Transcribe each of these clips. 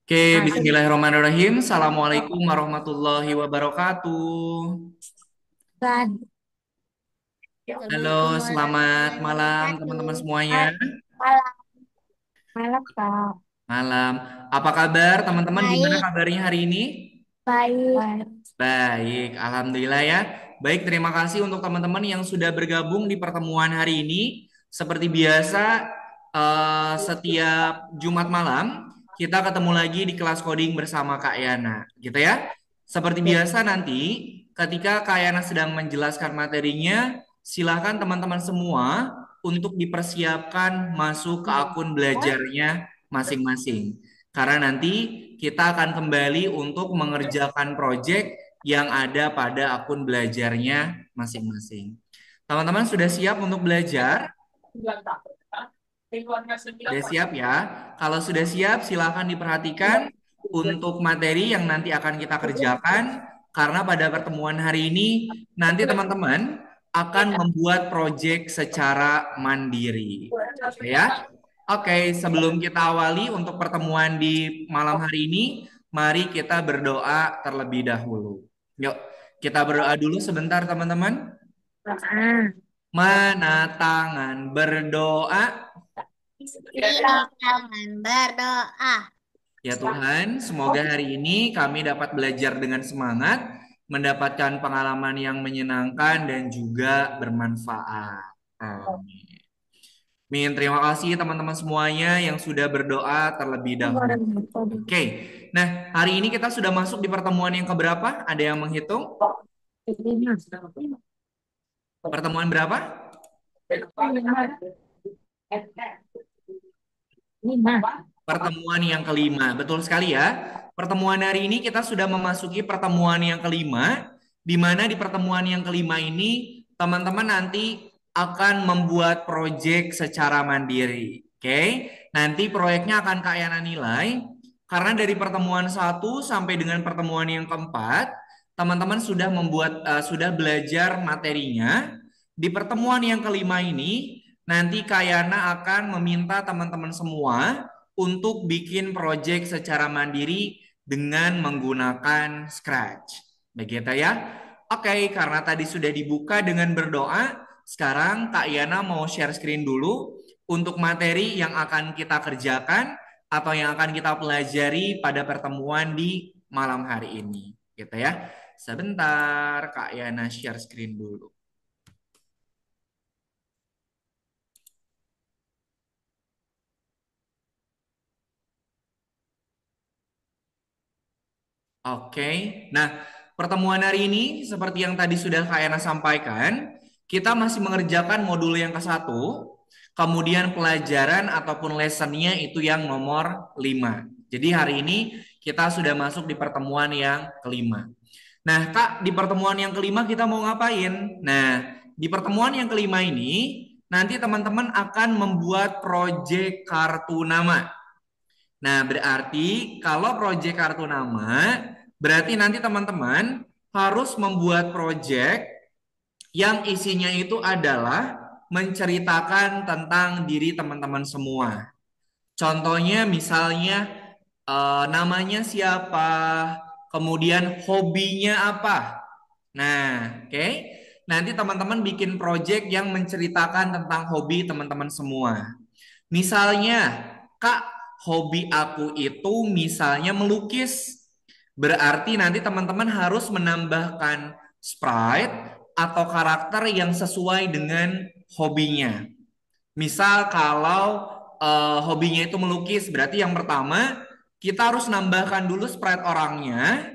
Oke, bismillahirrahmanirrahim. Assalamualaikum warahmatullahi wabarakatuh. Halo, Assalamualaikum selamat warahmatullahi malam teman-teman wabarakatuh. semuanya. Malam, malam Kak. Malam. Apa kabar teman-teman? Gimana Baik, kabarnya hari ini? baik. Baik, alhamdulillah ya. Baik, terima kasih untuk teman-teman yang sudah bergabung di pertemuan hari ini. Seperti biasa, setiap Jumat malam kita ketemu lagi di kelas coding bersama Kak Yana, gitu ya. Seperti biasa nanti, ketika Kak Yana sedang menjelaskan materinya, silakan teman-teman semua untuk dipersiapkan masuk ke akun belajarnya masing-masing. Karena nanti kita akan kembali untuk mengerjakan project yang ada pada akun belajarnya masing-masing. Teman-teman sudah siap untuk belajar? Sudah siap ya? Kalau sudah siap, silakan diperhatikan untuk materi yang nanti akan kita kerjakan. Karena pada pertemuan hari ini, nanti teman-teman akan membuat project secara mandiri. Oke ya? Oke, sebelum kita awali untuk pertemuan di malam hari ini, mari kita berdoa terlebih dahulu. Yuk, kita berdoa dulu sebentar teman-teman. Mana tangan berdoa? Ini tangan berdoa. Ya Tuhan, semoga hari ini kami dapat belajar dengan semangat, mendapatkan pengalaman yang menyenangkan dan juga bermanfaat. Amin. Min, terima kasih teman-teman semuanya yang sudah berdoa terlebih dahulu. Oke, nah hari ini kita sudah masuk di pertemuan yang keberapa? Ada yang menghitung? Pertemuan berapa? Pertemuan yang kelima. Betul sekali ya. Pertemuan hari ini kita sudah memasuki pertemuan yang kelima, di mana di pertemuan yang kelima ini teman-teman nanti akan membuat proyek secara mandiri. Oke, nanti proyeknya akan Kak Yana nilai. Karena dari pertemuan satu sampai dengan pertemuan yang keempat, teman-teman sudah sudah belajar materinya. Di pertemuan yang kelima ini, nanti Kak Yana akan meminta teman-teman semua untuk bikin project secara mandiri dengan menggunakan Scratch. Begitu ya. Oke, karena tadi sudah dibuka dengan berdoa, sekarang Kak Yana mau share screen dulu untuk materi yang akan kita kerjakan atau yang akan kita pelajari pada pertemuan di malam hari ini. Gitu ya. Sebentar, Kak Yana share screen dulu. Oke, nah pertemuan hari ini seperti yang tadi sudah Kak Yana sampaikan, kita masih mengerjakan modul yang ke satu, kemudian pelajaran ataupun lessonnya itu yang nomor 5. Jadi hari ini kita sudah masuk di pertemuan yang kelima. Nah Kak, di pertemuan yang kelima kita mau ngapain? Nah, di pertemuan yang kelima ini, nanti teman-teman akan membuat proyek kartu nama. Nah, berarti kalau proyek kartu nama, berarti nanti teman-teman harus membuat proyek yang isinya itu adalah menceritakan tentang diri teman-teman semua. Contohnya misalnya namanya siapa, kemudian hobinya apa. Nah, oke. Nanti teman-teman bikin proyek yang menceritakan tentang hobi teman-teman semua. Misalnya, Kak, hobi aku itu misalnya melukis. Berarti nanti teman-teman harus menambahkan sprite atau karakter yang sesuai dengan hobinya. Misal kalau hobinya itu melukis, berarti yang pertama kita harus nambahkan dulu sprite orangnya.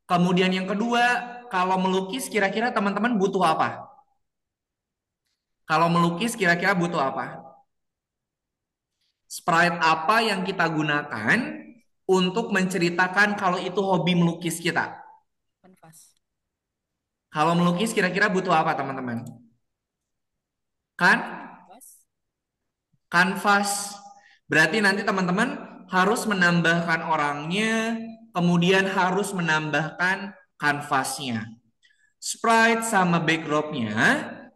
Kemudian yang kedua, kalau melukis kira-kira teman-teman butuh apa? Kalau melukis kira-kira butuh apa? Sprite apa yang kita gunakan untuk menceritakan kalau itu hobi melukis kita? Kanvas. Kalau melukis kira-kira butuh apa teman-teman? Kan? Kanvas. Kanvas. Berarti nanti teman-teman harus menambahkan orangnya, kemudian harus menambahkan kanvasnya. Sprite sama backdropnya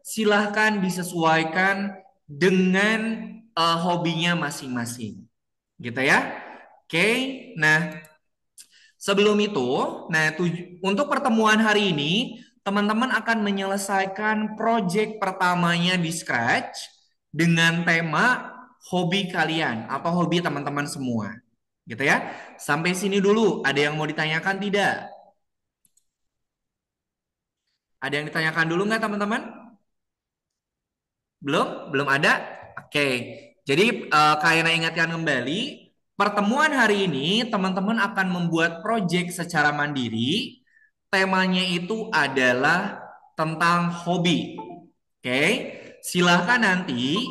silahkan disesuaikan dengan hobinya masing-masing. Gitu ya. Oke, nah sebelum itu, nah untuk pertemuan hari ini, teman-teman akan menyelesaikan proyek pertamanya di Scratch dengan tema hobi kalian atau hobi teman-teman semua. Gitu ya. Sampai sini dulu, ada yang mau ditanyakan tidak? Ada yang ditanyakan dulu nggak teman-teman? Belum? Belum ada? Oke. Jadi Kayana ingatkan kembali, pertemuan hari ini teman-teman akan membuat proyek secara mandiri. Temanya itu adalah tentang hobi. Oke. Silahkan nanti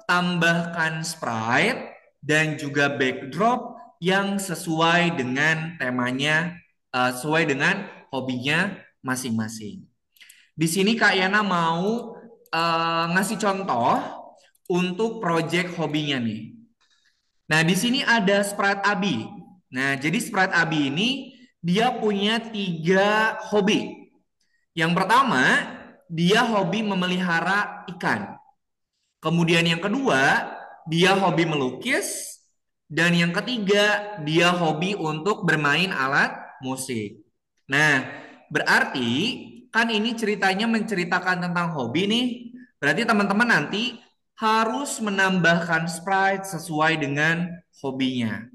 tambahkan sprite dan juga backdrop yang sesuai dengan temanya, sesuai dengan hobinya masing-masing. Di sini Kak Yana mau ngasih contoh untuk project hobinya nih. Nah, di sini ada Sprite Abi. Nah, jadi Sprite Abi ini dia punya 3 hobi. Yang pertama, dia hobi memelihara ikan. Kemudian yang kedua, dia hobi melukis. Dan yang ketiga, dia hobi untuk bermain alat musik. Nah, berarti kan ini ceritanya menceritakan tentang hobi nih. Berarti teman-teman nanti harus menambahkan sprite sesuai dengan hobinya.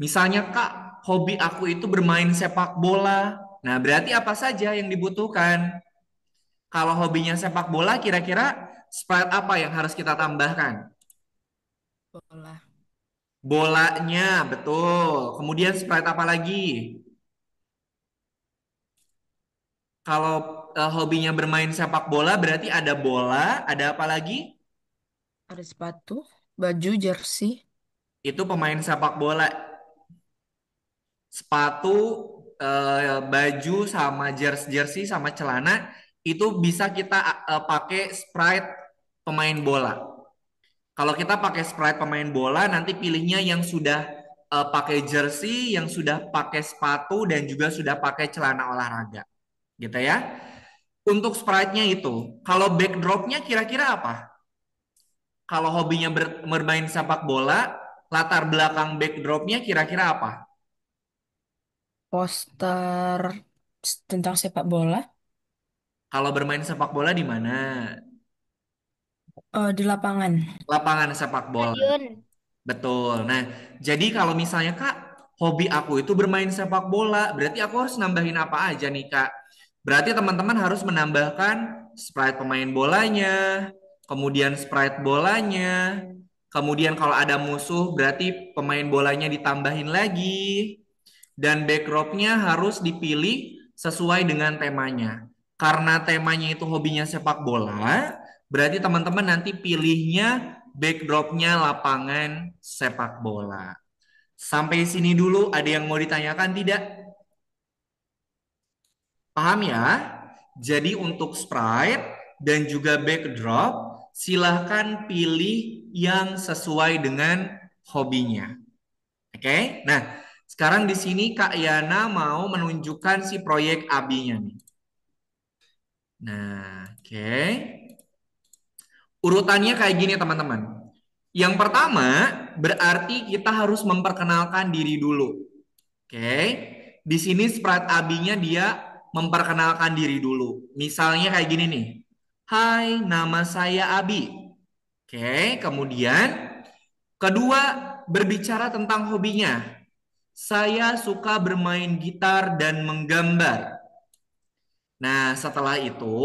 Misalnya, Kak, hobi aku itu bermain sepak bola. Nah, berarti apa saja yang dibutuhkan? Kalau hobinya sepak bola, kira-kira sprite apa yang harus kita tambahkan? Bola. Bolanya, betul. Kemudian sprite apa lagi? Kalau hobinya bermain sepak bola, berarti ada bola, ada apa lagi? Ada sepatu, baju, jersey. Itu pemain sepak bola. Sepatu, baju, sama jersey, sama celana, itu bisa kita pakai sprite pemain bola. Kalau kita pakai sprite pemain bola, nanti pilihnya yang sudah pakai jersey, yang sudah pakai sepatu, dan juga sudah pakai celana olahraga. Gitu ya. Untuk sprite-nya itu, kalau backdrop-nya kira-kira apa? Kalau hobinya bermain sepak bola, latar belakang backdrop-nya kira-kira apa? Poster tentang sepak bola. Kalau bermain sepak bola di mana? Di lapangan. Lapangan sepak bola. Stadion. Betul. Nah, jadi kalau misalnya Kak, hobi aku itu bermain sepak bola, berarti aku harus nambahin apa aja nih Kak? Berarti teman-teman harus menambahkan sprite pemain bolanya, kemudian sprite bolanya, kemudian kalau ada musuh berarti pemain bolanya ditambahin lagi, dan backdropnya harus dipilih sesuai dengan temanya. Karena temanya itu hobinya sepak bola, berarti teman-teman nanti pilihnya backdropnya lapangan sepak bola. Sampai sini dulu ada yang mau ditanyakan tidak? Paham ya? Jadi untuk sprite dan juga backdrop, silahkan pilih yang sesuai dengan hobinya. Oke? Nah, sekarang di sini Kak Yana mau menunjukkan si proyek AB-nya nih. Nah, oke. Urutannya kayak gini teman-teman. Yang pertama, berarti kita harus memperkenalkan diri dulu. Oke. Di sini sprite AB-nya dia memperkenalkan diri dulu. Misalnya kayak gini nih. Hai, nama saya Abi. Oke, kemudian kedua berbicara tentang hobinya. Saya suka bermain gitar dan menggambar. Nah, setelah itu,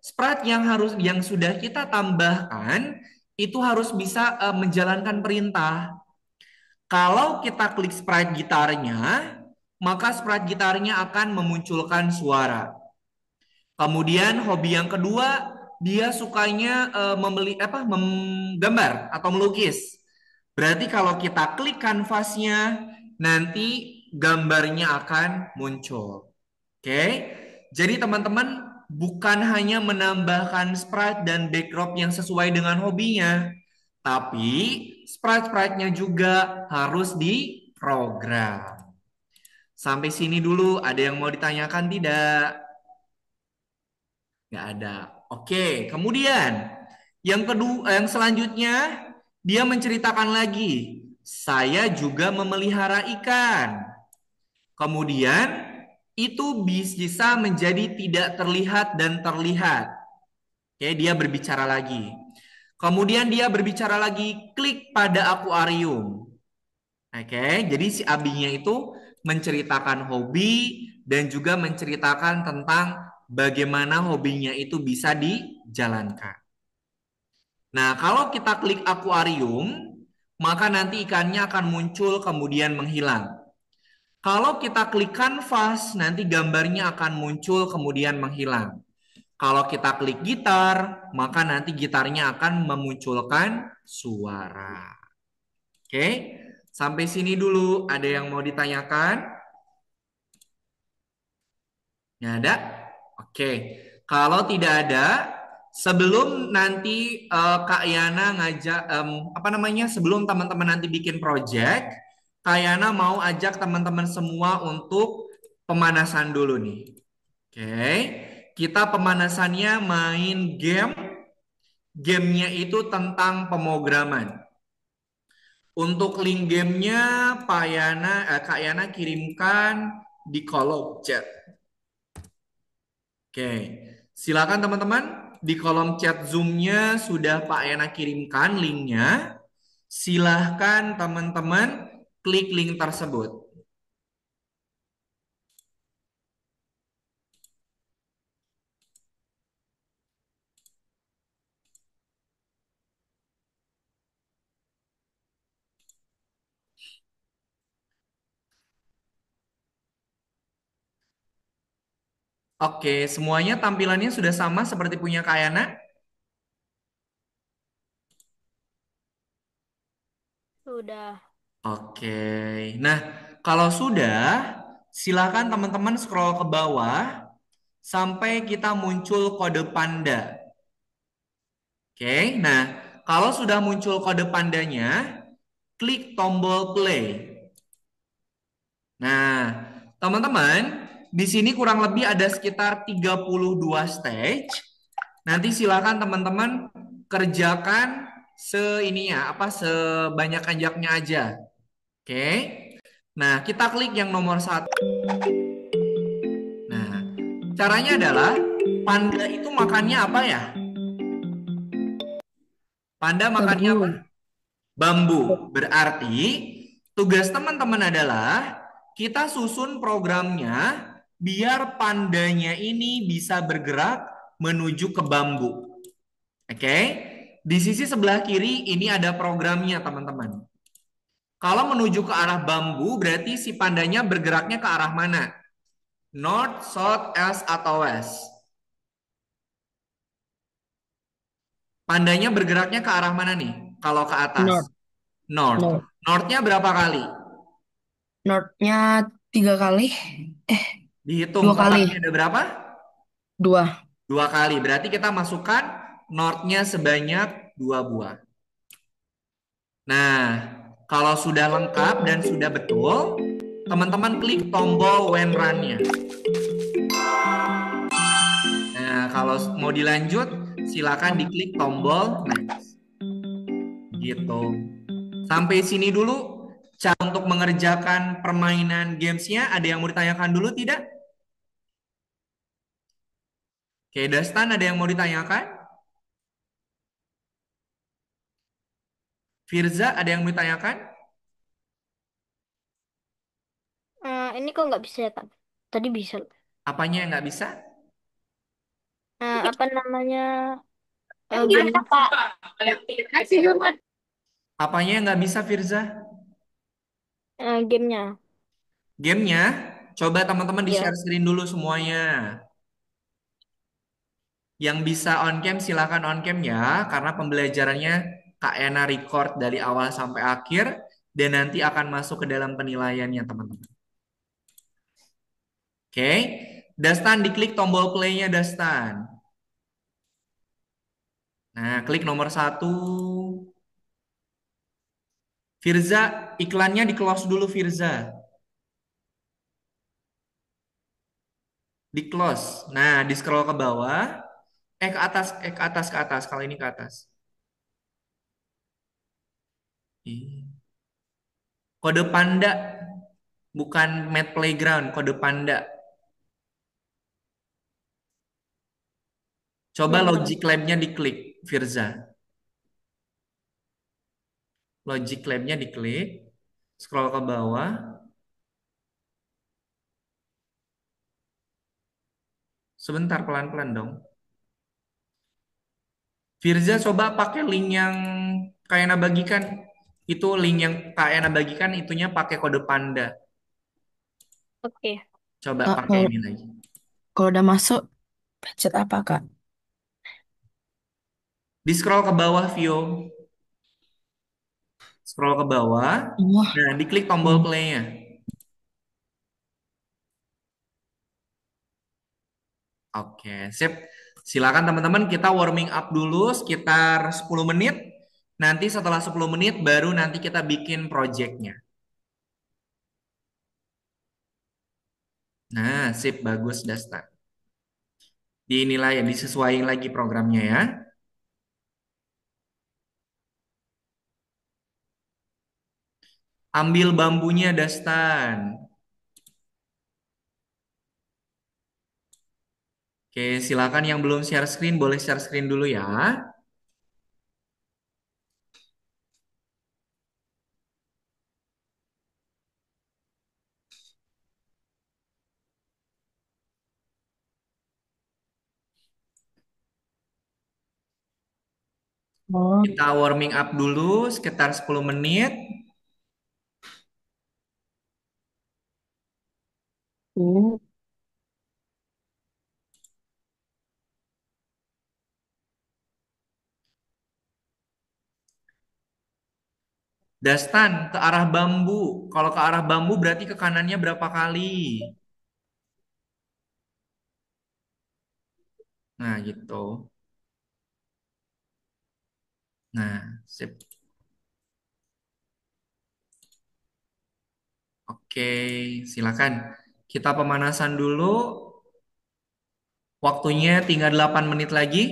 sprite yang sudah kita tambahkan itu harus bisa menjalankan perintah. Kalau kita klik sprite gitarnya, maka sprite gitarnya akan memunculkan suara. Kemudian hobi yang kedua, dia sukanya menggambar atau melukis. Berarti kalau kita klik kanvasnya, nanti gambarnya akan muncul. Oke, jadi teman-teman bukan hanya menambahkan sprite dan backdrop yang sesuai dengan hobinya, tapi sprite-sprite-nya juga harus diprogram. Sampai sini dulu, ada yang mau ditanyakan tidak? Nggak ada. Oke, kemudian yang kedua, yang selanjutnya dia menceritakan lagi. Saya juga memelihara ikan. Kemudian itu bisa menjadi tidak terlihat dan terlihat. Oke, dia berbicara lagi. Kemudian dia berbicara lagi, klik pada akuarium. Oke, jadi si Abinya itu menceritakan hobi dan juga menceritakan tentang bagaimana hobinya itu bisa dijalankan. Nah, kalau kita klik akuarium, maka nanti ikannya akan muncul kemudian menghilang. Kalau kita klik kanvas, nanti gambarnya akan muncul kemudian menghilang. Kalau kita klik gitar, maka nanti gitarnya akan memunculkan suara. Oke, sampai sini dulu. Ada yang mau ditanyakan? Nggak ada? Oke, kalau tidak ada, sebelum nanti Kak Yana ngajak, apa namanya, sebelum teman-teman nanti bikin project, Kak Yana mau ajak teman-teman semua untuk pemanasan dulu nih. Oke, kita pemanasannya main game. Gamenya itu tentang pemrograman. Untuk link gamenya, Kak Yana kirimkan di kolom chat. Oke, silakan teman-teman di kolom chat Zoom-nya sudah Pak Yana kirimkan linknya. Silahkan teman-teman klik link tersebut. Oke, semuanya tampilannya sudah sama seperti punya Kak Yana? Sudah. Oke, nah kalau sudah, silakan teman-teman scroll ke bawah sampai kita muncul kode panda. Oke, nah kalau sudah muncul kode pandanya, klik tombol play. Nah, teman-teman, di sini kurang lebih ada sekitar 32 stage. Nanti silakan teman-teman kerjakan sebanyak-banyaknya aja. Oke. Nah, kita klik yang nomor satu. Nah, caranya adalah panda itu makannya apa ya? Panda makannya apa? Bambu. Bambu. Berarti tugas teman-teman adalah kita susun programnya biar pandanya ini bisa bergerak menuju ke bambu. Oke? Di sisi sebelah kiri ini ada programnya, teman-teman. Kalau menuju ke arah bambu berarti si pandanya bergeraknya ke arah mana? North, South, East, atau West? Pandanya bergeraknya ke arah mana nih? Kalau ke atas? North. North. North. Northnya berapa kali? Northnya 3 kali. Eh, Dihitung 2 kali. kotaknya ada berapa? 2. 2 kali. Berarti kita masukkan Northnya sebanyak 2 buah. Nah, kalau sudah lengkap dan sudah betul, teman-teman klik tombol when run-nya. Nah, kalau mau dilanjut, silakan diklik tombol next. Gitu. Sampai sini dulu cara untuk mengerjakan permainan gamesnya. Ada yang mau ditanyakan dulu tidak? Oke, Dastan ada yang mau ditanyakan? Firza ada yang mau ditanyakan? Ini kok nggak bisa ya, Kak? Tadi bisa. Apanya yang nggak bisa? Apa namanya? Gimana, Game Pak? Apanya yang nggak bisa, Firza? gamenya. Gamenya, coba teman-teman Ya. di-share screen dulu semuanya. Yang bisa on cam silakan on cam ya, karena pembelajarannya Kak Ena record dari awal sampai akhir dan nanti akan masuk ke dalam penilaiannya teman-teman. Oke, Dastan diklik tombol play-nya Dastan. Nah, klik nomor 1. Firza, iklannya di close dulu Firza. Di close. Nah, di scroll ke bawah. Ke atas, ke atas, ke atas. Kalau ini ke atas. Ih. Kode panda, bukan Math Playground, kode panda. Coba Logic Lab-nya diklik, Firza. Logic Lab-nya diklik, scroll ke bawah. Sebentar, pelan-pelan dong. Firza coba pakai link yang Kak Yana bagikan. Itu link yang Kak Yana bagikan, itunya pakai kode panda. Oke. Coba Kak, pakai kalau ini lagi. kalau udah masuk, pencet apa, Kak? Di scroll ke bawah, Vio. Scroll ke bawah. Wah, Nah, diklik tombol hmm. play-nya. Oke, sip. Silakan teman-teman kita warming up dulu sekitar 10 menit. Nanti setelah 10 menit baru nanti kita bikin project-nya. Nah, sip, bagus, Dasta. Inilah ya, disesuaikan lagi programnya ya. Ambil bambunya, Dastan. Oke, silakan yang belum share screen boleh share screen dulu ya. Oh, Kita warming up dulu sekitar 10 menit. hmm. Dastan ke arah bambu. Kalau ke arah bambu berarti ke kanannya berapa kali? Nah, gitu. Nah, sip. Oke, silakan. Kita pemanasan dulu. Waktunya tinggal 8 menit lagi.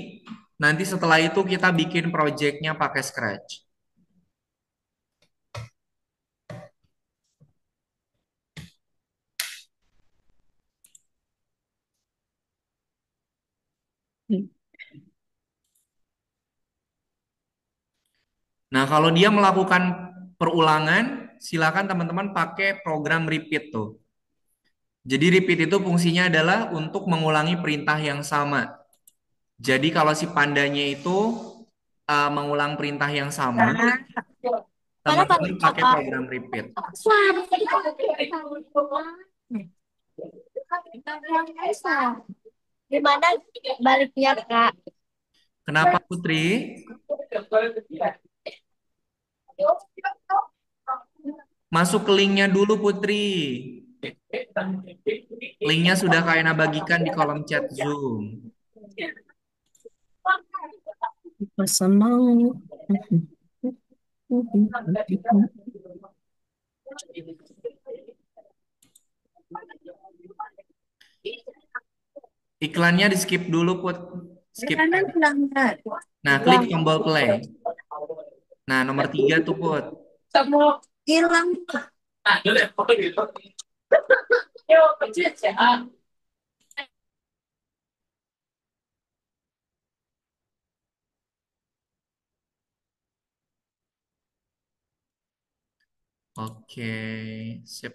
Nanti setelah itu kita bikin projectnya pakai Scratch. Nah, kalau dia melakukan perulangan, silakan teman-teman pakai program repeat tuh. Jadi repeat itu fungsinya adalah untuk mengulangi perintah yang sama. Jadi kalau si pandanya itu mengulang perintah yang sama, Mana teman-teman pakai program repeat. Gimana baliknya, Kak? Kenapa Putri? Masuk ke linknya dulu Putri. Linknya sudah Kak bagikan di kolom chat Zoom. Bersenang. Iklannya di skip dulu Put. Skip. Nah, klik Hilang. tombol play. Nah, nomor 3 tuh Put. Hilang. Oke, sip.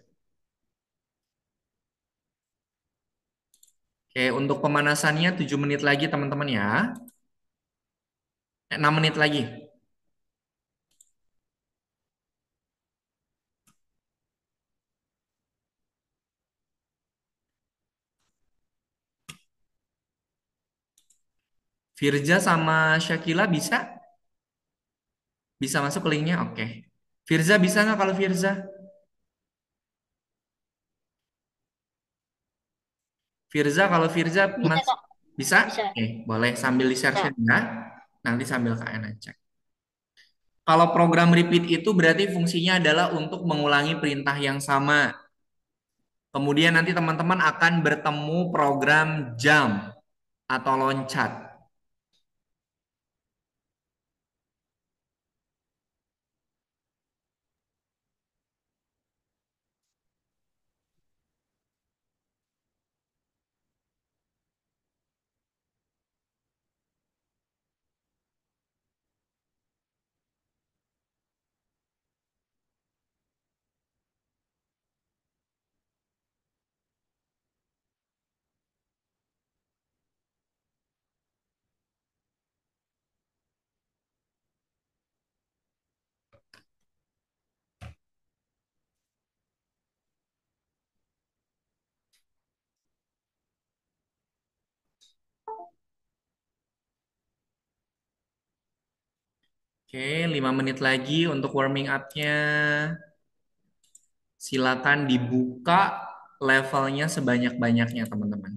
Oke, untuk pemanasannya 7 menit lagi teman-teman ya. 6 menit lagi. Firja sama Syakila bisa? Bisa masuk ke linknya? Oke. Firza bisa nggak kalau Firza? Firza kalau Firza Bisa, mas Kak. bisa? Bisa. Oke, boleh sambil di share Bisa. ya. Nanti sambil KN cek. Kalau program repeat itu berarti fungsinya adalah untuk mengulangi perintah yang sama. Kemudian nanti teman-teman akan bertemu program jump atau loncat. Oke, 5 menit lagi untuk warming up-nya. Silakan dibuka levelnya sebanyak-banyaknya, teman-teman.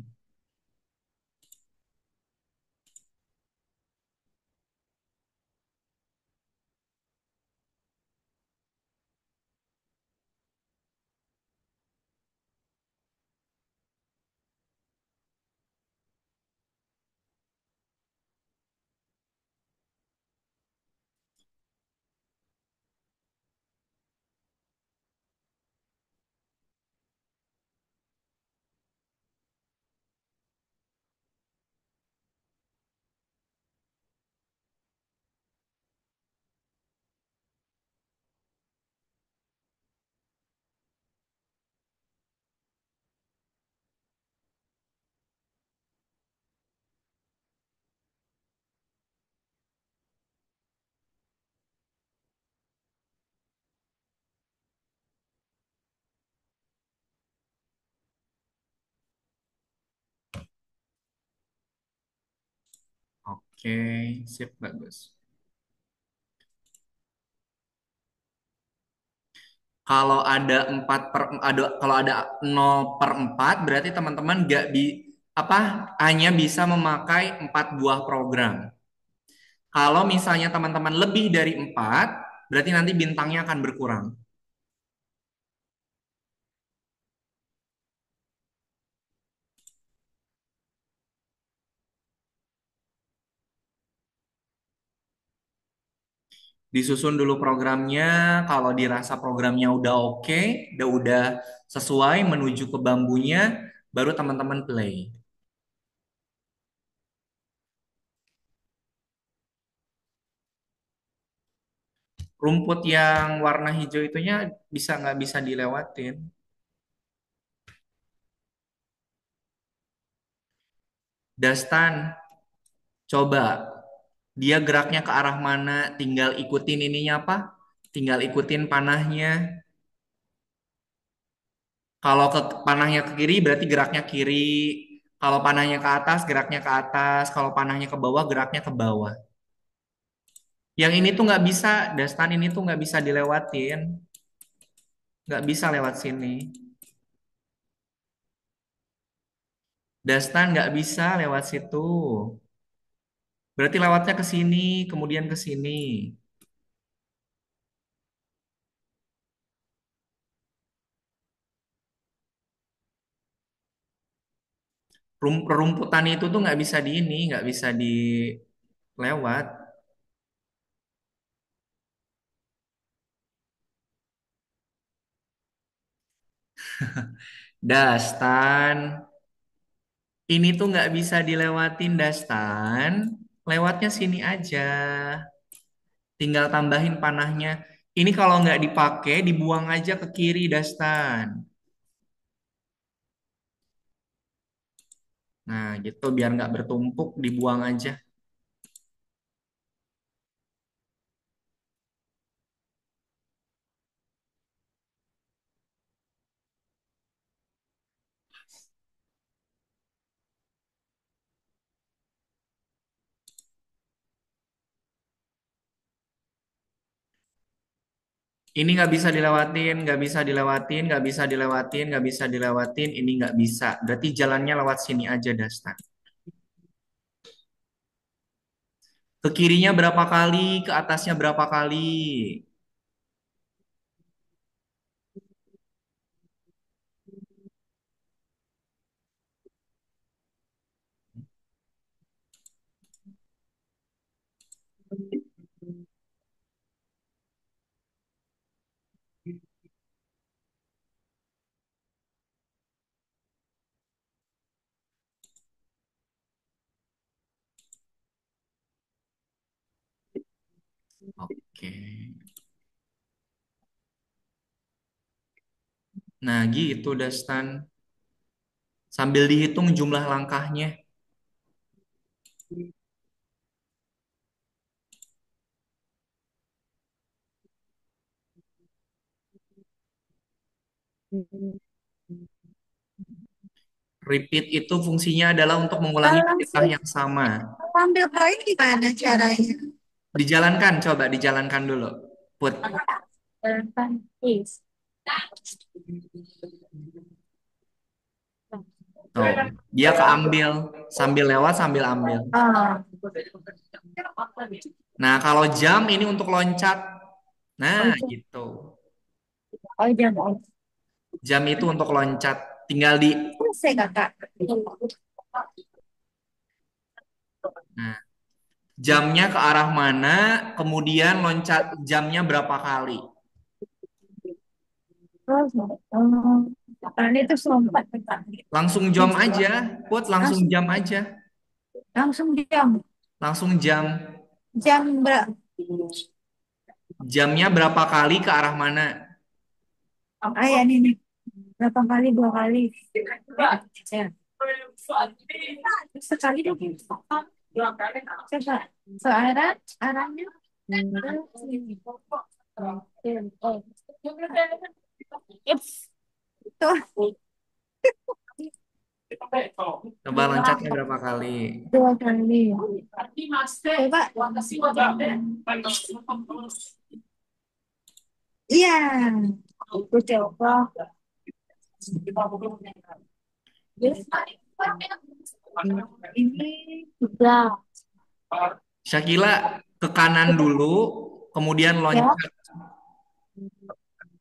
Oke, sip, bagus. Kalau ada 0/4 berarti teman-teman nggak apa hanya bisa memakai 4 buah program. Kalau misalnya teman-teman lebih dari 4, berarti nanti bintangnya akan berkurang. Disusun dulu programnya, kalau dirasa programnya udah oke, udah sesuai menuju ke bambunya, baru teman-teman play. Rumput yang warna hijau itunya nggak bisa dilewatin. Dastan, coba dia geraknya ke arah mana, tinggal ikutin ininya apa? Tinggal ikutin panahnya. Kalau panahnya ke kiri berarti geraknya kiri. Kalau panahnya ke atas, geraknya ke atas. Kalau panahnya ke bawah, geraknya ke bawah. Yang ini tuh nggak bisa, Dastan ini tuh nggak bisa dilewatin. Nggak bisa lewat sini. Dastan nggak bisa lewat situ. Berarti lewatnya ke sini, kemudian ke sini. Rumputan itu tuh nggak bisa di ini, nggak bisa dilewat. Dastan, ini tuh nggak bisa dilewatin Dastan. Lewatnya sini aja. Tinggal tambahin panahnya. Ini kalau nggak dipakai, dibuang aja ke kiri Dastan. Nah, gitu biar nggak bertumpuk, dibuang aja. Ini nggak bisa dilewatin, nggak bisa dilewatin, nggak bisa dilewatin, nggak bisa dilewatin. Ini nggak bisa. Berarti jalannya lewat sini aja, Dastan. Ke kirinya berapa kali, ke atasnya berapa kali. Oke. Nah, gitu, Dastan. Sambil dihitung jumlah langkahnya. Repeat itu fungsinya adalah untuk mengulangi Kalau perintah langsung yang sama. ambil poin gimana caranya? Dijalankan, coba dijalankan dulu. Put. Tuh, dia keambil sambil lewat sambil ambil. Nah, kalau jam ini untuk loncat. Nah, gitu. Oh, jam. Jam itu untuk loncat. Tinggal di. Selesai, Kakak. Nah, jamnya ke arah mana, kemudian loncat jamnya berapa kali. Karena itu lompat, Kakak. Langsung jam aja, Put, langsung jam aja. Langsung jam. Langsung jam. Jam berapa? Jamnya berapa kali ke arah mana? Ayah ini. Berapa kali? 2 kali. Ya. Sekali dong. Coba. Arahnya. Tuh. Coba loncatnya berapa kali? 2 kali. Coba. Iya. Aku coba. Ini sudah. Syakila ke kanan dulu, kemudian Ya. loncat.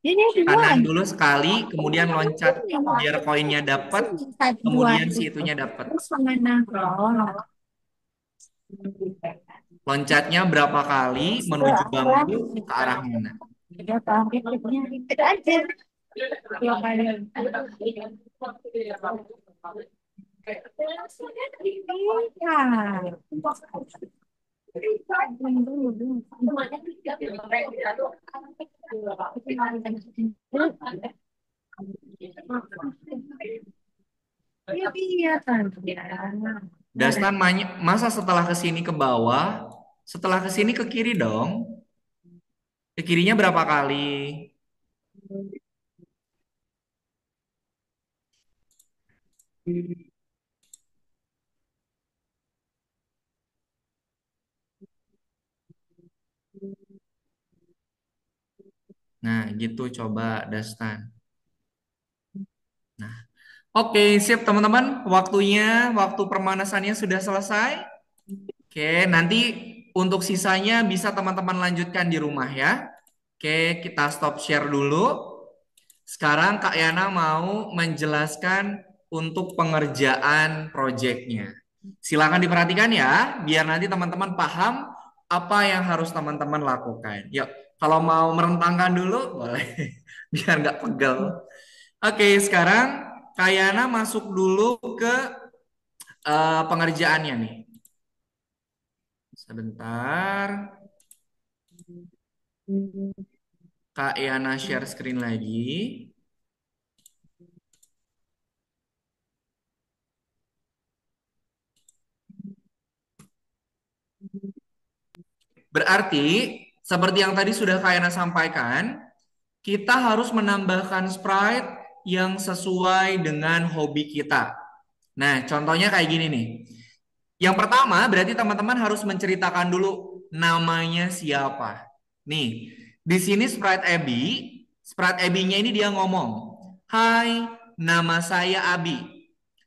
Ini Kanan duluan. dulu sekali, kemudian loncat. Biar koinnya dapat, kemudian si itunya dapat. Terus mana? Loncatnya berapa kali menuju bambu ke arah mana? Ya, itu aja. 2 kali. Iya. Iya, iya, Tante. Dastan masa setelah ke sini ke bawah, setelah ke sini ke kiri dong. Ke kirinya berapa kali? Nah, gitu coba Dastan. Nah, oke, siap teman-teman. Waktu permanasannya sudah selesai. Oke, nanti untuk sisanya bisa teman-teman lanjutkan di rumah ya. Oke, kita stop share dulu. Sekarang Kak Yana mau menjelaskan untuk pengerjaan proyeknya. Silakan diperhatikan ya, biar nanti teman-teman paham apa yang harus teman-teman lakukan. Yuk, kalau mau merentangkan dulu, boleh. Biar nggak pegel. Oke, sekarang Kak Yana masuk dulu ke pengerjaannya nih. Sebentar. Kak Yana share screen lagi. Berarti, seperti yang tadi sudah Kak Yana sampaikan, kita harus menambahkan sprite yang sesuai dengan hobi kita. Nah, contohnya kayak gini nih. Yang pertama, berarti teman-teman harus menceritakan dulu namanya siapa. Nih, di sini Sprite Abby-nya ini dia ngomong, "Hai, nama saya Abi.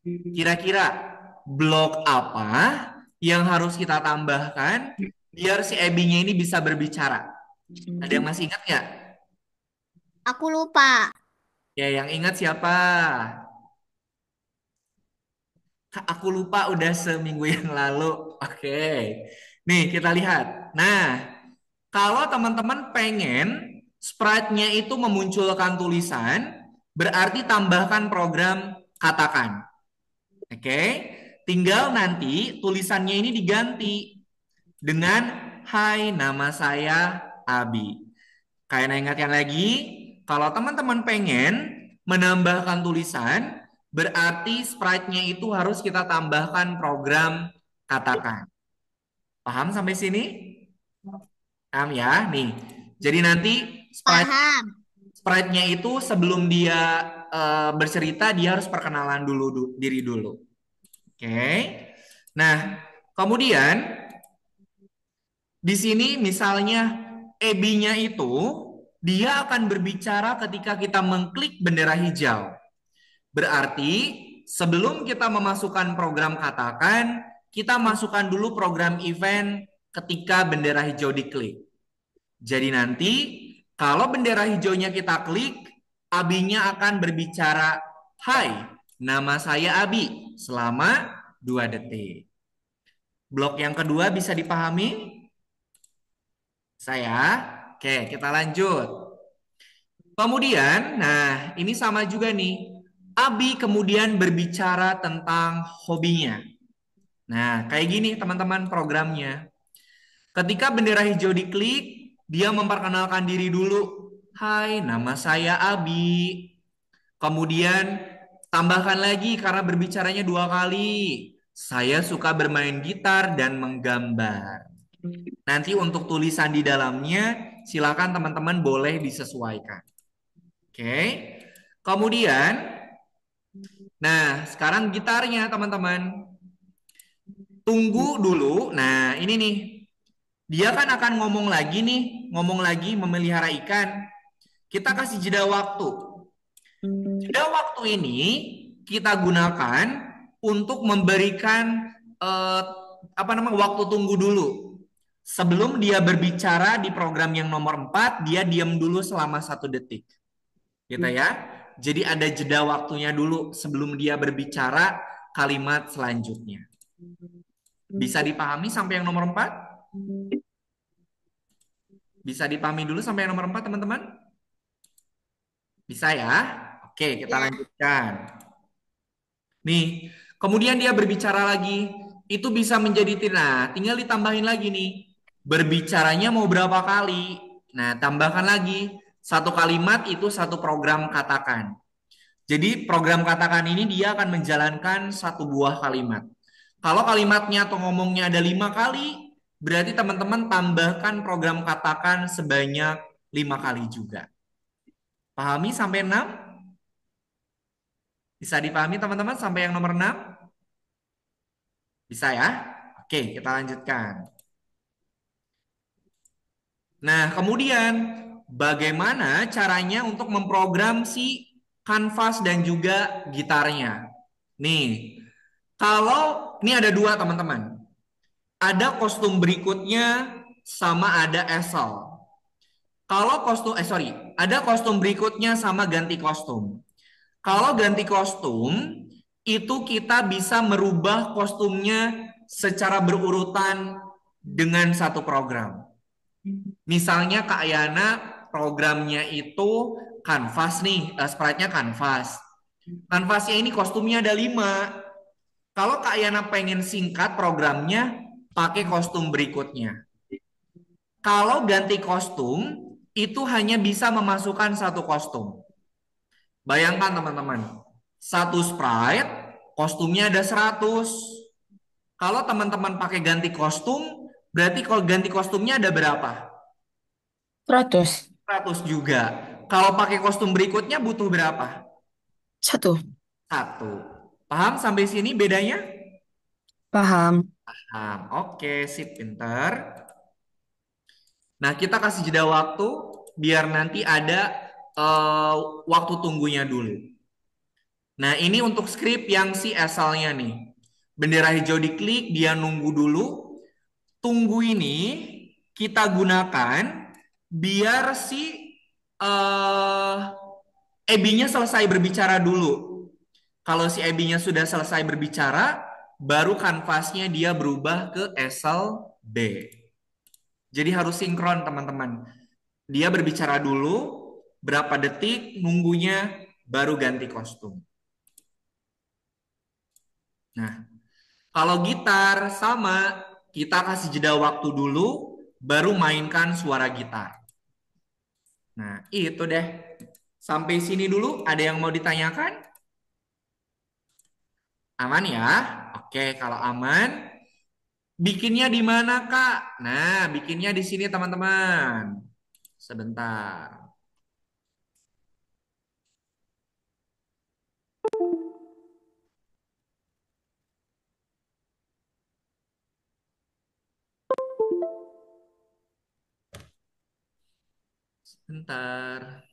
Kira-kira blog apa yang harus kita tambahkan biar si Abby-nya ini bisa berbicara?" Ada yang masih ingat nggak? Aku lupa. Ya, yang ingat siapa? Kak, aku lupa udah seminggu yang lalu. Oke. Nih, kita lihat. Nah, kalau teman-teman pengen sprite-nya itu memunculkan tulisan, berarti tambahkan program katakan. Oke. Tinggal nanti tulisannya ini diganti dengan "Hai, nama saya Abi." Kayak ingatkan lagi, kalau teman-teman pengen menambahkan tulisan, berarti sprite-nya itu harus kita tambahkan program katakan. Paham sampai sini? Paham ya? Nih. Jadi nanti Paham. sprite-nya itu sebelum dia bercerita, dia harus perkenalan diri dulu. Oke. Nah, kemudian Di sini misalnya Ebi-nya itu dia akan berbicara ketika kita mengklik bendera hijau. Berarti sebelum kita memasukkan program katakan, kita masukkan dulu program event ketika bendera hijau diklik. Jadi nanti kalau bendera hijaunya kita klik, Abinya akan berbicara, "Hai, nama saya Abi," selama 2 detik. Blok yang kedua bisa dipahami? Saya? Oke, kita lanjut. Kemudian, nah ini sama juga nih. Abi kemudian berbicara tentang hobinya. Nah, kayak gini teman-teman programnya. Ketika bendera hijau diklik, dia memperkenalkan diri dulu. "Hai, nama saya Abi." Kemudian tambahkan lagi karena berbicaranya 2 kali. "Saya suka bermain gitar dan menggambar." Nanti untuk tulisan di dalamnya, silakan teman-teman boleh disesuaikan. Oke. Kemudian, nah sekarang gitarnya teman-teman. Tunggu dulu. Nah ini nih. Dia kan akan ngomong lagi nih. Ngomong lagi memelihara ikan. Kita kasih jeda waktu. Jeda waktu ini kita gunakan untuk memberikan waktu tunggu dulu. Sebelum dia berbicara di program yang nomor 4, dia diam dulu selama 1 detik. Gitu ya. Jadi ada jeda waktunya dulu sebelum dia berbicara kalimat selanjutnya. Bisa dipahami sampai yang nomor 4? Bisa dipahami dulu sampai yang nomor 4, teman-teman? Bisa ya? Oke, kita Ya. lanjutkan. Nih, kemudian dia berbicara lagi. Itu bisa menjadi tinggal ditambahin lagi nih. Berbicaranya mau berapa kali? Nah, tambahkan lagi. 1 kalimat itu 1 program katakan. Jadi program katakan ini dia akan menjalankan 1 buah kalimat. Kalau kalimatnya atau ngomongnya ada 5 kali, berarti teman-teman tambahkan program katakan sebanyak 5 kali juga. Pahami sampai 6? Bisa dipahami teman-teman sampai yang nomor 6? Bisa ya? Oke, kita lanjutkan. Nah, kemudian bagaimana caranya untuk memprogram si kanvas dan juga gitarnya? Nih, kalau ini ada 2 teman-teman. Ada kostum berikutnya sama ada easel. Kalau ada kostum berikutnya sama ganti kostum. Kalau ganti kostum, itu kita bisa merubah kostumnya secara berurutan dengan 1 program. Misalnya Kak Yana programnya itu kanvas nih, sprite-nya kanvas. Kanvasnya ini kostumnya ada 5. Kalau Kak Yana pengen singkat programnya, pakai kostum berikutnya. Kalau ganti kostum, itu hanya bisa memasukkan 1 kostum. Bayangkan teman-teman, 1 sprite, kostumnya ada 100. Kalau teman-teman pakai ganti kostum, berarti kalau ganti kostumnya ada berapa? 100. 100 juga. Kalau pakai kostum berikutnya butuh berapa? 1. 1. Paham sampai sini bedanya? Paham. Paham. Oke, sip, pinter. Nah, kita kasih jeda waktu biar nanti ada waktu tunggunya dulu. Nah, ini untuk script yang si asalnya nih. Bendera hijau diklik, dia nunggu dulu. Tunggu ini kita gunakan biar si eh Ebi-nya selesai berbicara dulu. Kalau si Ebi-nya sudah selesai berbicara, baru kanvasnya dia berubah ke easel B. Jadi harus sinkron, teman-teman. Dia berbicara dulu, berapa detik, nunggunya, baru ganti kostum. Nah, kalau gitar sama, kita kasih jeda waktu dulu, baru mainkan suara gitar. Nah, itu deh. Sampai sini dulu, ada yang mau ditanyakan? Aman ya? Oke, kalau aman, bikinnya di mana, Kak? Nah, bikinnya di sini, teman-teman. Sebentar. Bentar.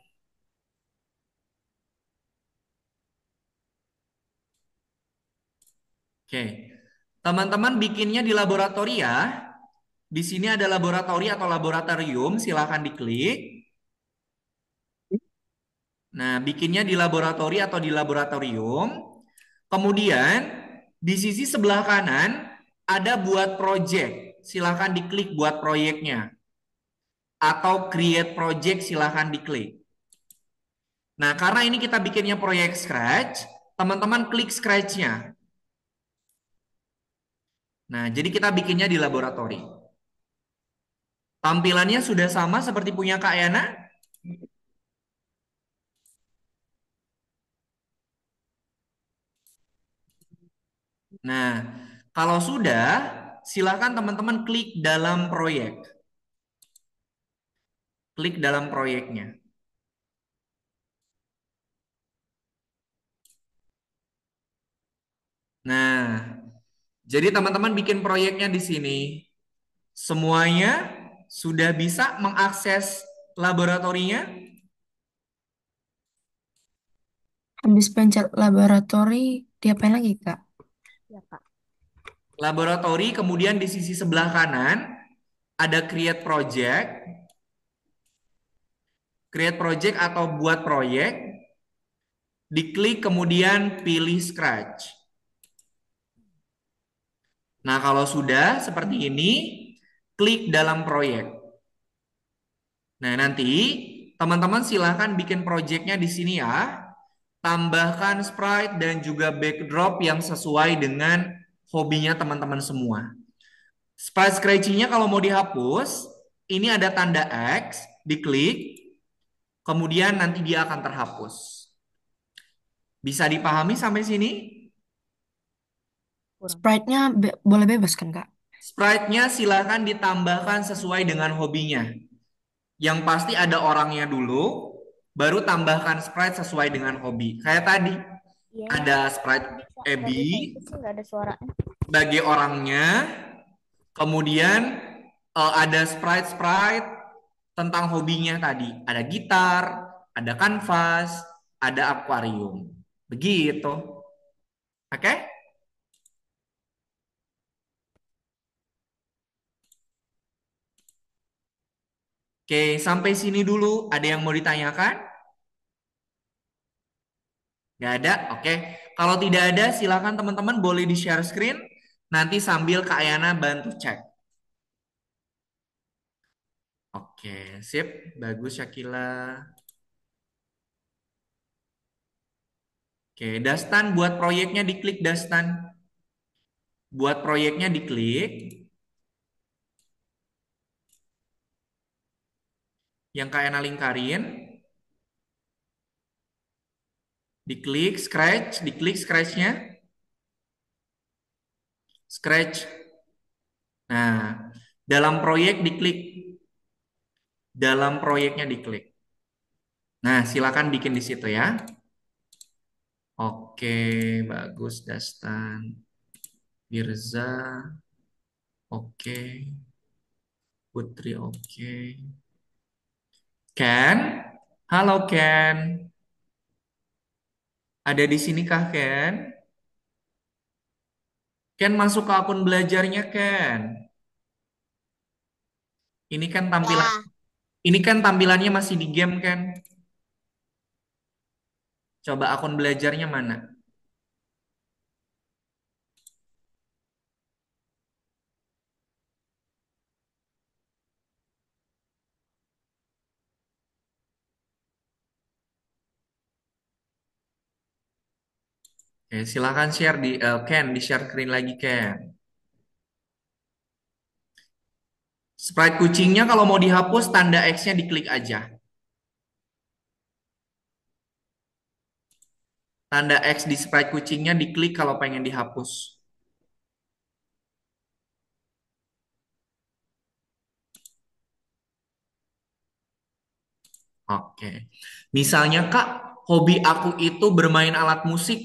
Oke. Teman-teman bikinnya di laboratori ya. Di sini ada laboratori atau laboratorium, silahkan diklik. Nah, bikinnya di laboratori atau di laboratorium. Kemudian, di sisi sebelah kanan ada buat project. Silahkan diklik buat proyeknya. Atau create project, silahkan diklik. Nah, karena ini kita bikinnya proyek Scratch, teman-teman klik Scratch-nya. Nah, jadi kita bikinnya di laboratori. Tampilannya sudah sama seperti punya Kak Yana? Nah, kalau sudah, silakan teman-teman klik dalam proyek. Klik dalam proyeknya. Nah, jadi teman-teman bikin proyeknya di sini. Semuanya sudah bisa mengakses laboratorinya? Habis pencet laboratori, diapain lagi, Kak? Ya, Kak. Laboratori, kemudian di sisi sebelah kanan ada create project. Create project atau buat proyek. Diklik kemudian pilih Scratch. Nah, kalau sudah seperti ini, klik dalam proyek. Nah, nanti teman-teman silahkan bikin proyeknya di sini ya. Tambahkan sprite dan juga backdrop yang sesuai dengan hobinya teman-teman semua. Sprite scratching-nya kalau mau dihapus, ini ada tanda X, diklik, kemudian nanti dia akan terhapus. Bisa dipahami sampai sini? Kurang. Sprite-nya boleh bebas kan, Kak? Sprite-nya silahkan ditambahkan sesuai dengan hobinya. Yang pasti ada orangnya dulu, baru tambahkan sprite sesuai dengan hobi. Kayak tadi, Iya, ada sprite nggak bisa Ebi itu sih, nggak ada suaranya. sebagai orangnya, kemudian ada sprite-sprite tentang hobinya tadi. Ada gitar, ada kanvas, ada akuarium. Begitu. Oke? Oke, sampai sini dulu. Ada yang mau ditanyakan? Nggak ada? Oke. Kalau tidak ada, silakan teman-teman boleh di-share screen. Nanti sambil Kak Ayana bantu cek. Oke, sip. Bagus, Syakila. Oke, Dastan buat proyeknya diklik Dastan. Buat proyeknya diklik. Yang Kak Ayana lingkarin. Diklik Scratch, diklik Scratch-nya. Scratch. Nah, dalam proyek diklik. Dalam proyeknya diklik. Nah, silakan bikin di situ ya. Oke, bagus Dastan. Firza, oke. Putri, oke. Ken, halo Ken. Ada di sini kah Ken? Ken masuk ke akun belajarnya Ken. Ini kan tampilan, Ya, ini kan tampilannya masih di game Ken. Coba akun belajarnya mana? Oke, silakan share di Ken, di share screen lagi Ken. Sprite kucingnya kalau mau dihapus tanda X-nya diklik aja. Tanda X di sprite kucingnya diklik kalau pengen dihapus. Oke. Misalnya Kak, hobi aku itu bermain alat musik.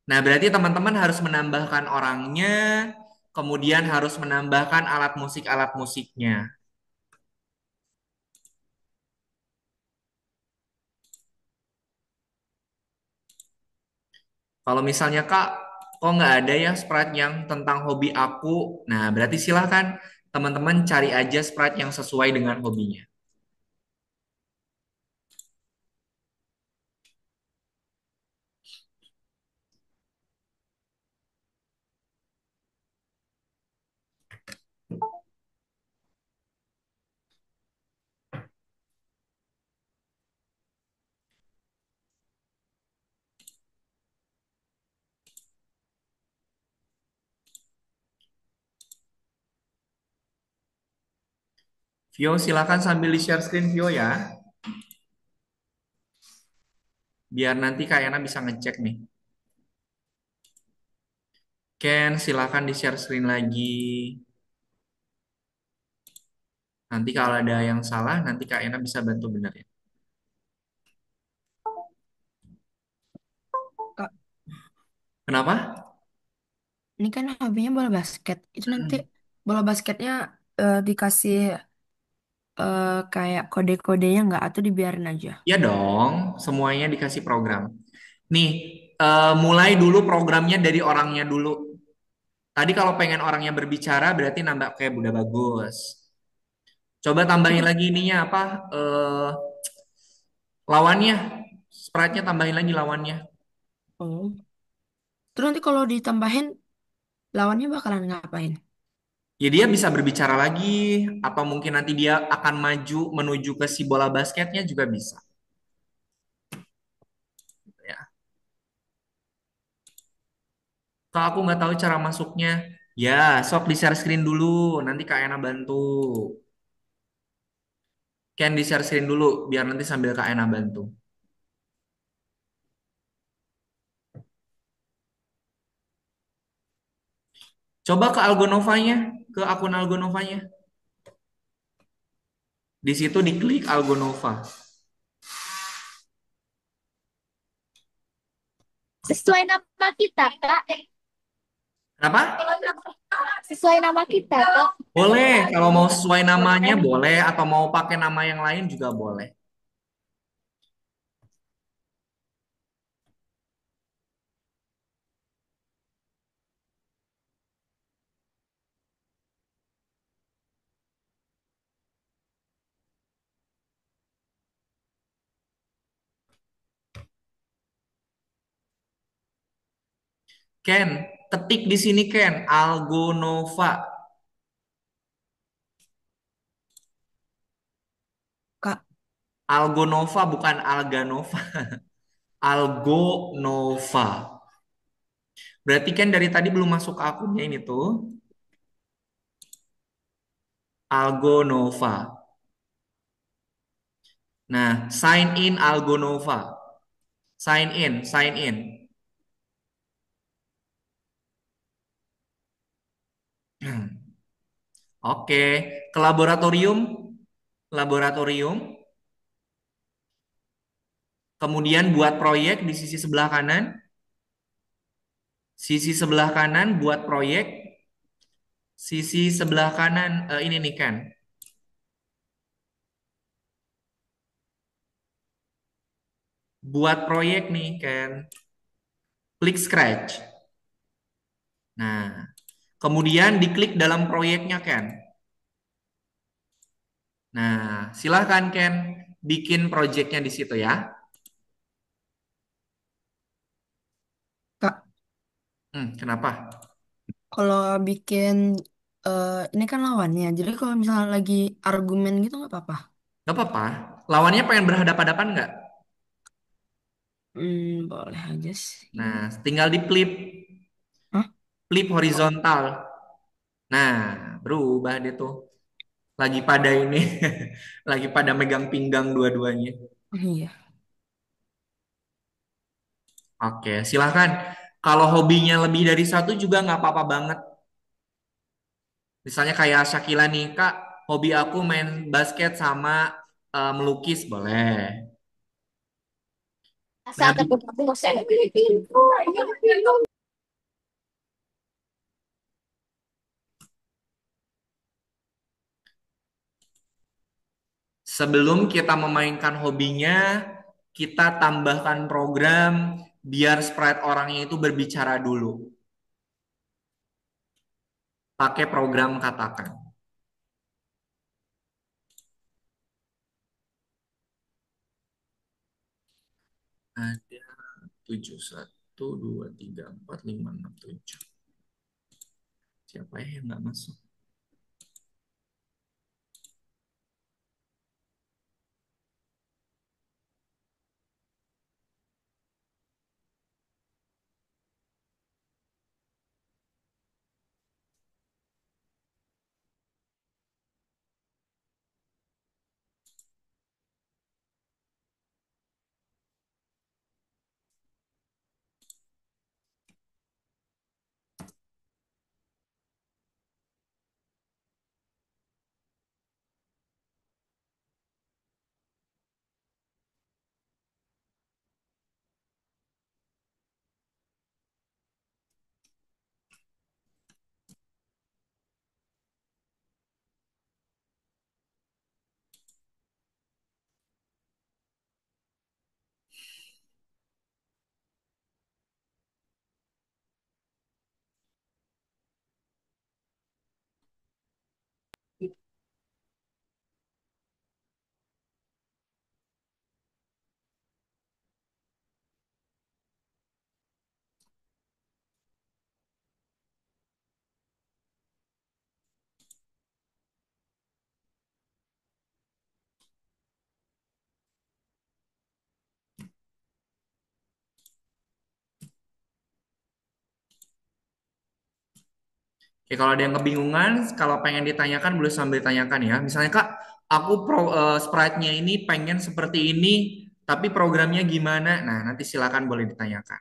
Nah, berarti teman-teman harus menambahkan orangnya, kemudian harus menambahkan alat musiknya. Kalau misalnya Kak, kok nggak ada ya sprite yang tentang hobi aku? Nah, berarti silahkan teman-teman cari aja sprite yang sesuai dengan hobinya. Vio, silahkan sambil di-share screen Vio ya, biar nanti Kak Yana bisa ngecek nih. Ken, silahkan di-share screen lagi. Nanti kalau ada yang salah, nanti Kak Yana bisa bantu benerin. Kak, Kenapa? ini kan hobinya bola basket. Itu nanti Hmm. bola basketnya dikasih kayak kode-kodenya nggak atau dibiarin aja? Ya dong, semuanya dikasih program. Nih, mulai dulu programnya dari orangnya dulu. Tadi kalau pengen orangnya berbicara, berarti nambah kayak udah bagus. Coba tambahin Terus, lagi ininya apa? Lawannya, sprite-nya tambahin lagi lawannya. oh. Terus nanti kalau ditambahin lawannya bakalan ngapain? Ya dia bisa berbicara lagi, atau mungkin nanti dia akan maju menuju ke si bola basketnya juga bisa. Ya, kalau aku nggak tahu cara masuknya, ya sok di share screen dulu, nanti Kak Ena bantu. Ken di share screen dulu, biar nanti sambil Kak Ena bantu. Coba ke Algonovanya, ke akun Algonovanya. Di situ diklik Algonova. Sesuai nama kita, Kak. Kenapa? Sesuai nama kita, Kak. Boleh, kalau mau sesuai namanya boleh, atau mau pakai nama yang lain juga boleh. Ken, ketik di sini Ken, Algonova. Kak, Algonova bukan Alganova. Algonova. Berarti kan dari tadi belum masuk ke akunnya ini tuh. Algonova. Nah, sign in Algonova. Sign in, sign in. Oke, ke laboratorium, laboratorium. Kemudian buat proyek di sisi sebelah kanan. Sisi sebelah kanan buat proyek. Sisi sebelah kanan ini nih kan. Buat proyek nih kan. Klik scratch. Nah, kemudian diklik dalam proyeknya kan. Nah, silahkan Ken bikin proyeknya di situ ya. Kak, Kenapa? kalau bikin ini kan lawannya. Jadi kalau misalnya lagi argumen gitu nggak apa-apa. Gak apa-apa. Lawannya pengen berhadapan-hadapan nggak? Boleh aja sih. Nah, tinggal di flip, Hah? flip horizontal. Nah, berubah deh tuh. Lagi pada ini, lagi pada megang pinggang dua-duanya. Iya. Oke, silahkan. Kalau hobinya lebih dari satu juga nggak apa-apa banget. Misalnya kayak Shakila nih, Kak, hobi aku main basket sama melukis, boleh. Nah, Asal terbuka saya. sebelum kita memainkan hobinya, kita tambahkan program biar sprite orangnya itu berbicara dulu. Pakai program katakan. Ada 7, 1, 2, 3, 4, 5, 6, 7. Siapa ya yang nggak masuk? Oke, kalau ada yang kebingungan, kalau pengen ditanyakan boleh sambil ditanyakan ya. Misalnya Kak, aku sprite-nya ini pengen seperti ini, tapi programnya gimana? Nah, nanti silakan boleh ditanyakan.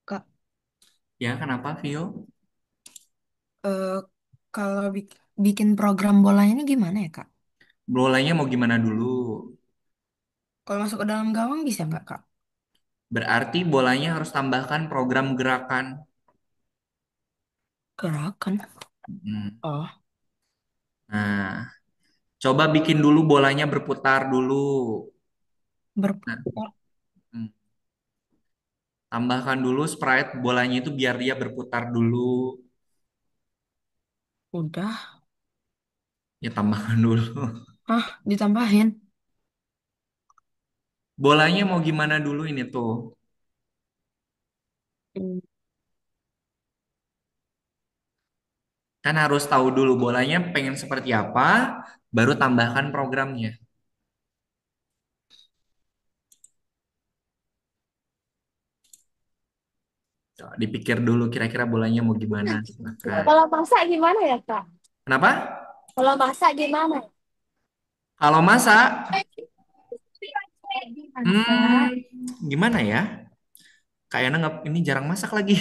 Kak, Ya, kenapa, Vio? eh, kalau bikin program bolanya ini gimana ya, Kak? Bolanya mau gimana dulu? Kalau masuk ke dalam gawang bisa nggak, Kak? Berarti bolanya harus tambahkan program gerakan. Gerakan. Hmm. Oh, Nah, coba bikin dulu bolanya berputar dulu. Nah, berputar. hmm. Tambahkan dulu sprite bolanya itu biar dia berputar dulu. Udah. Ya, tambahkan dulu. Ah, ditambahin. Bolanya mau gimana dulu ini tuh? Hmm, Kan harus tahu dulu bolanya pengen seperti apa, baru tambahkan programnya. Coba dipikir dulu kira-kira bolanya mau gimana. Silakan. Kalau masak gimana ya, Kak? Kenapa? Kalau masak gimana? Kalau masak, Masa gimana ya? Kayaknya nggak ini jarang masak lagi.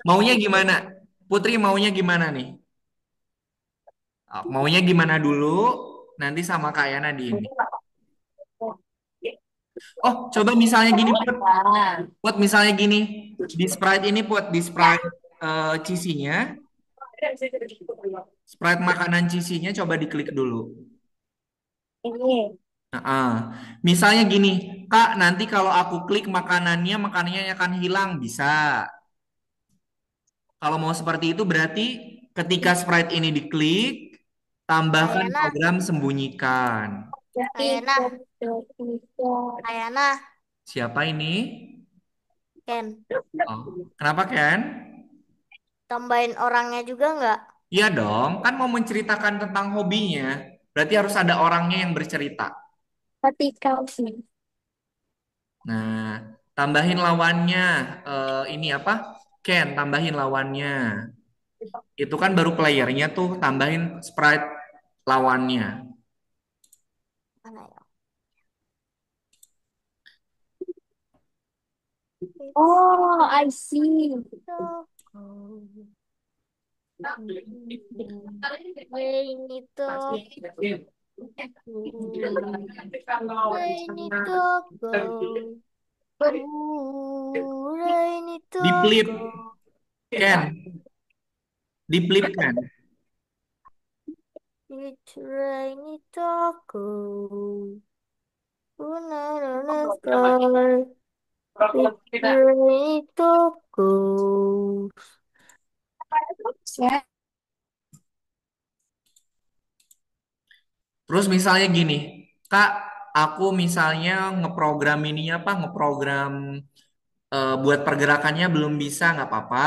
Maunya gimana? Putri maunya gimana nih? Maunya gimana dulu? Nanti sama Kak Yana di ini. Oh, coba misalnya gini, Put. Put misalnya gini. Di Sprite ini, Put. Di Sprite cheesy-nya. Sprite makanan cheesy-nya coba diklik dulu. Ini. Nah, misalnya gini, Kak, nanti kalau aku klik makanannya akan hilang. Bisa. Kalau mau seperti itu berarti ketika Sprite ini diklik, tambahkan Ayana, program sembunyikan. Ayana, Ayana, Siapa ini? Ken. Oh, kenapa Ken? Tambahin orangnya juga nggak? Iya dong, kan mau menceritakan tentang hobinya. Berarti harus ada orangnya yang bercerita. Tapi kau sih. Nah, tambahin lawannya. Ini apa? Ken, tambahin lawannya. Itu kan baru playernya tuh, tambahin sprite lawannya. Mana ya? Oh, I see. Rainy dog, rainy dog, go. Rainy dog, Diplip, go. Ken. Diplip kan? It's rainy dog, go. Banana sky. It's rainy dog, go. Ya. Terus misalnya gini, Kak, aku misalnya ngeprogram ini apa? Ngeprogram buat pergerakannya belum bisa, nggak apa-apa.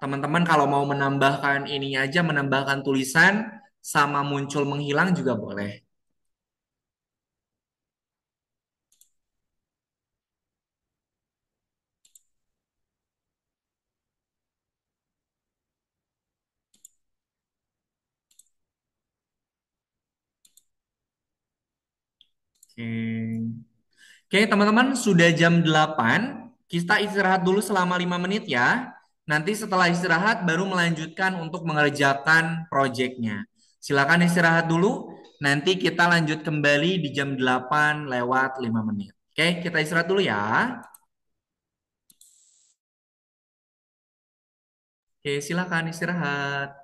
Teman-teman kalau mau menambahkan ini aja, menambahkan tulisan sama muncul menghilang juga boleh. Oke. Oke, teman-teman, sudah jam 8. Kita istirahat dulu selama 5 menit ya. Nanti setelah istirahat baru melanjutkan untuk mengerjakan proyeknya. Silakan istirahat dulu. Nanti kita lanjut kembali di jam 8 lewat 5 menit. Oke, kita istirahat dulu ya. Oke, silakan istirahat.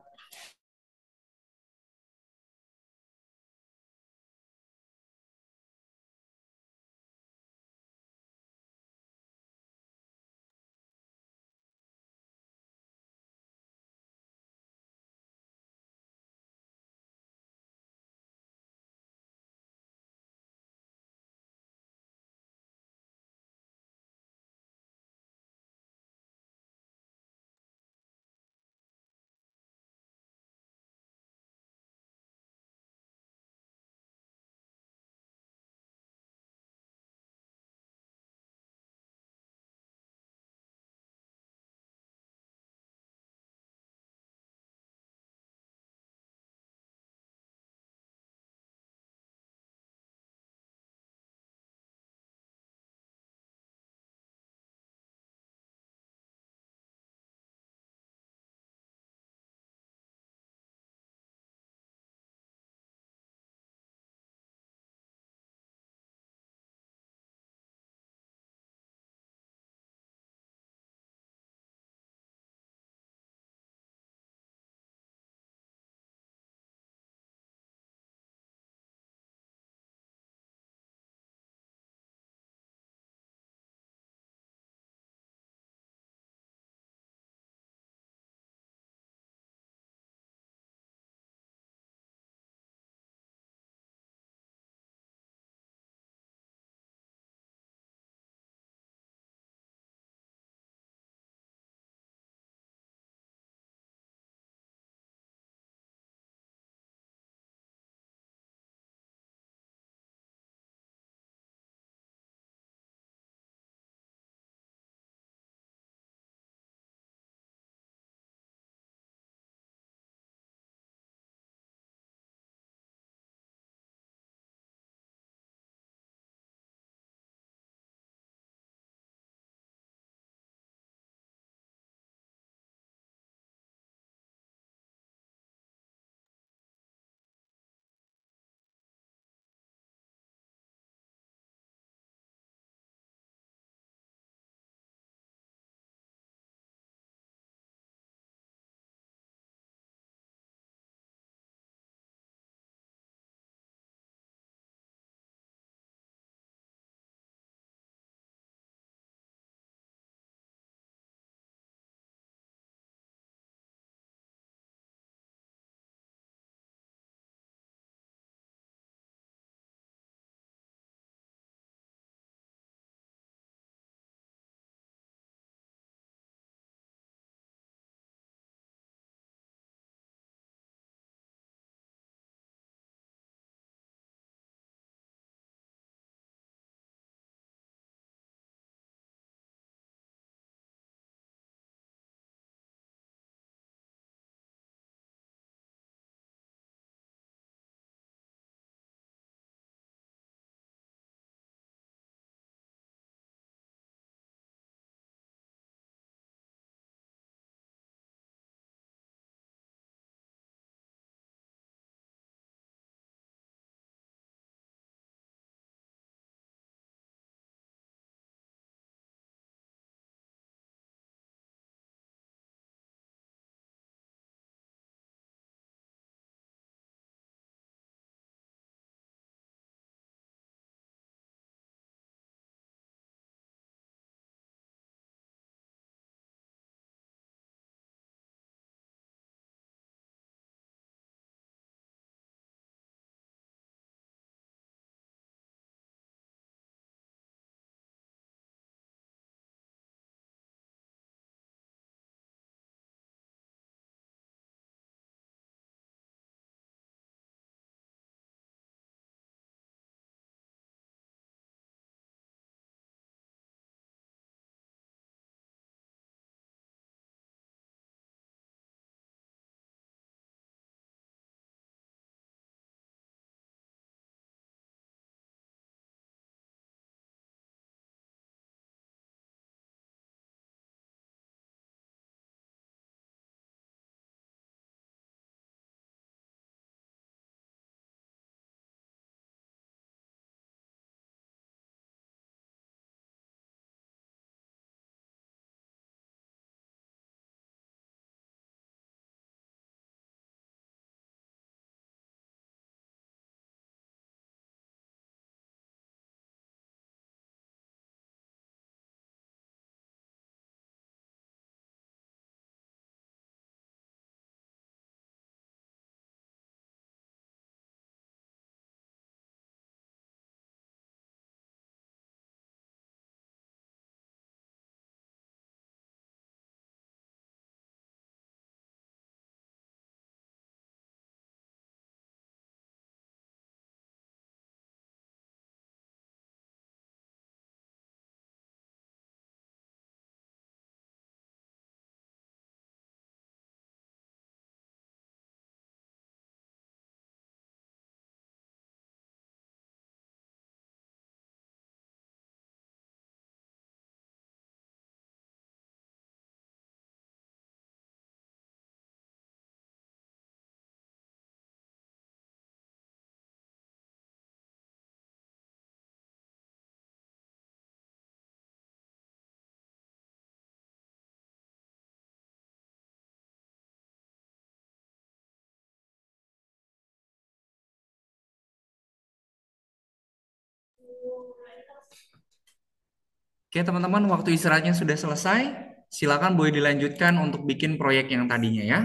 Oke, teman-teman, waktu istirahatnya sudah selesai. Silakan boleh dilanjutkan untuk bikin proyek yang tadinya ya.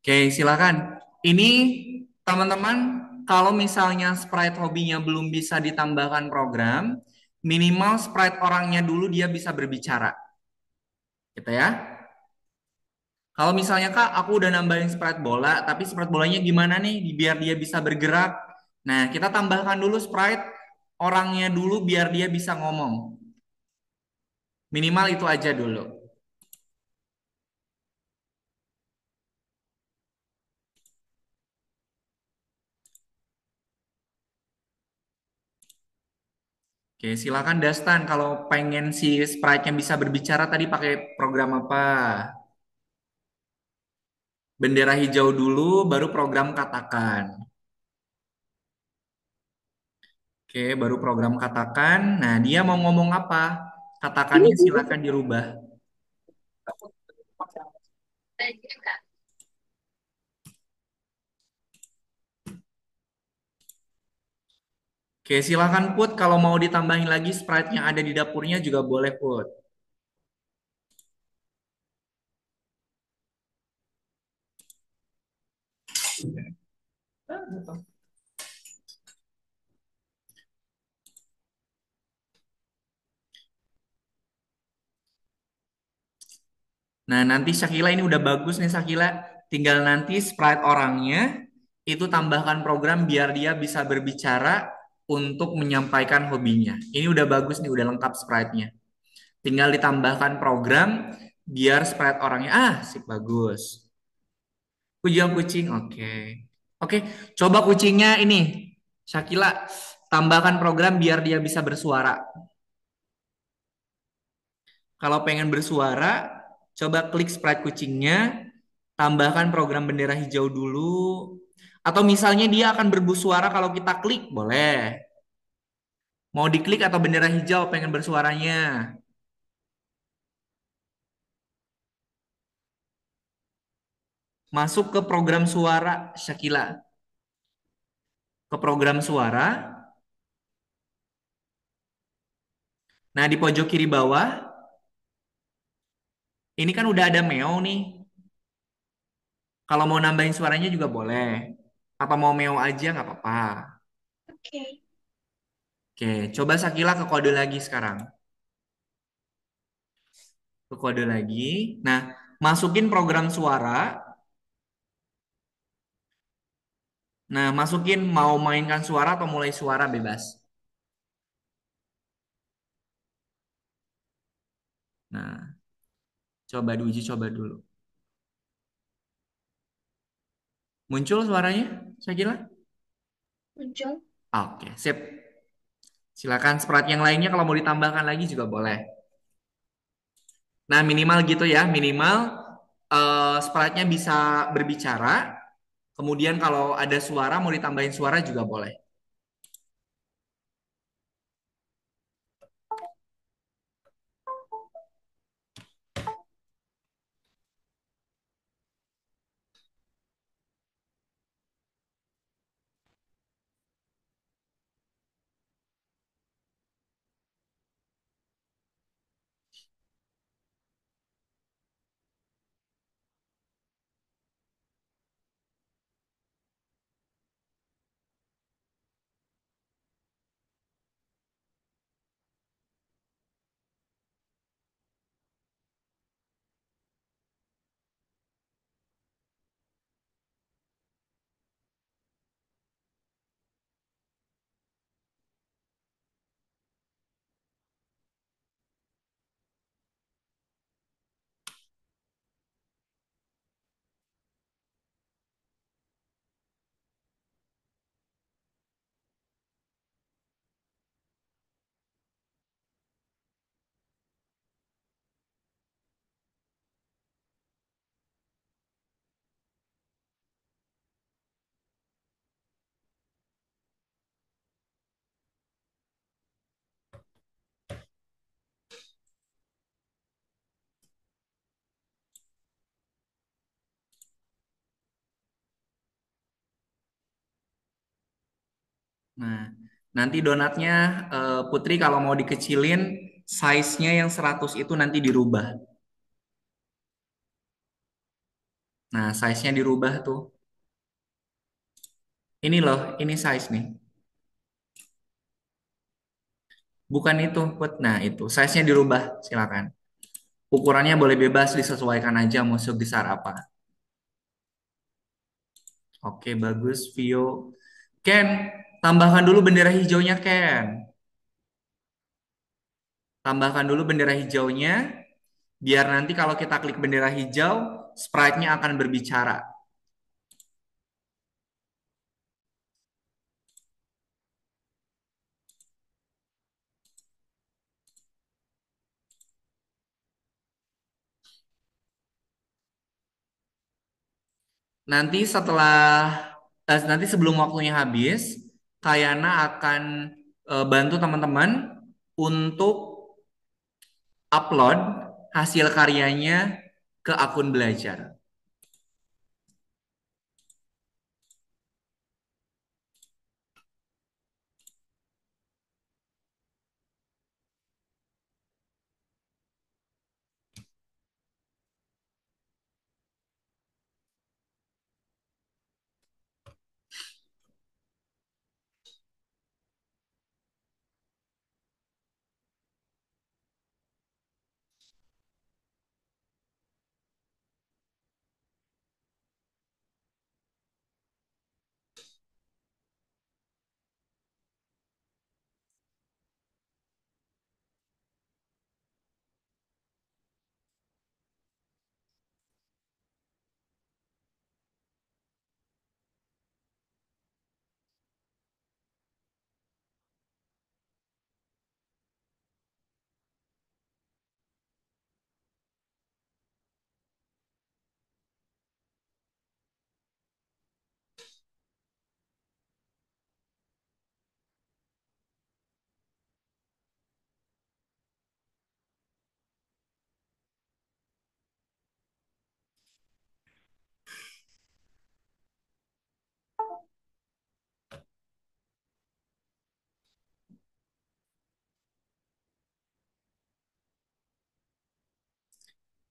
Oke, silakan. Ini teman-teman, kalau misalnya sprite hobinya belum bisa ditambahkan program, minimal sprite orangnya dulu dia bisa berbicara. Gitu ya. Kalau misalnya Kak, aku udah nambahin sprite bola, tapi sprite bolanya gimana nih biar dia bisa bergerak? Nah, kita tambahkan dulu sprite orangnya dulu biar dia bisa ngomong. Minimal itu aja dulu. Oke, silakan Dastan kalau pengen si sprite-nya bisa berbicara tadi pakai program apa? Bendera hijau dulu, baru program katakan. Oke, baru program katakan. Nah, dia mau ngomong apa? Katakannya silakan dirubah. Oke, silakan Put. Kalau mau ditambahin lagi sprite yang ada di dapurnya juga boleh Put. Nah, nanti Shakila ini udah bagus nih Shakila. Tinggal nanti sprite orangnya itu tambahkan program biar dia bisa berbicara untuk menyampaikan hobinya. Ini udah bagus nih, udah lengkap sprite-nya. Tinggal ditambahkan program biar sprite orangnya sip bagus. Kucing kucing, oke. Oke, coba kucingnya ini. Shakila tambahkan program biar dia bisa bersuara. Kalau pengen bersuara, coba klik sprite kucingnya, tambahkan program bendera hijau dulu. Atau misalnya dia akan bersuara kalau kita klik, boleh. Mau diklik atau bendera hijau pengen bersuaranya. Masuk ke program suara Shakila. Ke program suara. Nah, di pojok kiri bawah, ini kan udah ada Meo nih. Kalau mau nambahin suaranya juga boleh. Apa mau Meo aja nggak apa-apa. Oke. Oke, coba Shakila ke kode lagi sekarang. Ke kode lagi. Nah, masukin program suara. Nah, masukin mau mainkan suara atau mulai suara bebas. Nah, coba diuji coba dulu. Muncul suaranya, Shakila? Muncul. Oke, sip. Silakan sprite yang lainnya kalau mau ditambahkan lagi juga boleh. Nah, minimal gitu ya, minimal sprite-nya bisa berbicara. Kemudian kalau ada suara mau ditambahin suara juga boleh. Nah, nanti donatnya Putri kalau mau dikecilin, size-nya yang 100 itu nanti dirubah. Nah, size-nya dirubah tuh. Ini loh, ini size nih. Bukan itu, Put. Nah, itu. Size-nya dirubah, silakan. Ukurannya boleh bebas, disesuaikan aja mau sebesar apa. Oke, bagus, Vio. Ken, tambahkan dulu bendera hijaunya, Ken. Tambahkan dulu bendera hijaunya, biar nanti kalau kita klik bendera hijau, sprite-nya akan berbicara. Nanti sebelum waktunya habis, Kayana akan bantu teman-teman untuk upload hasil karyanya ke akun belajar.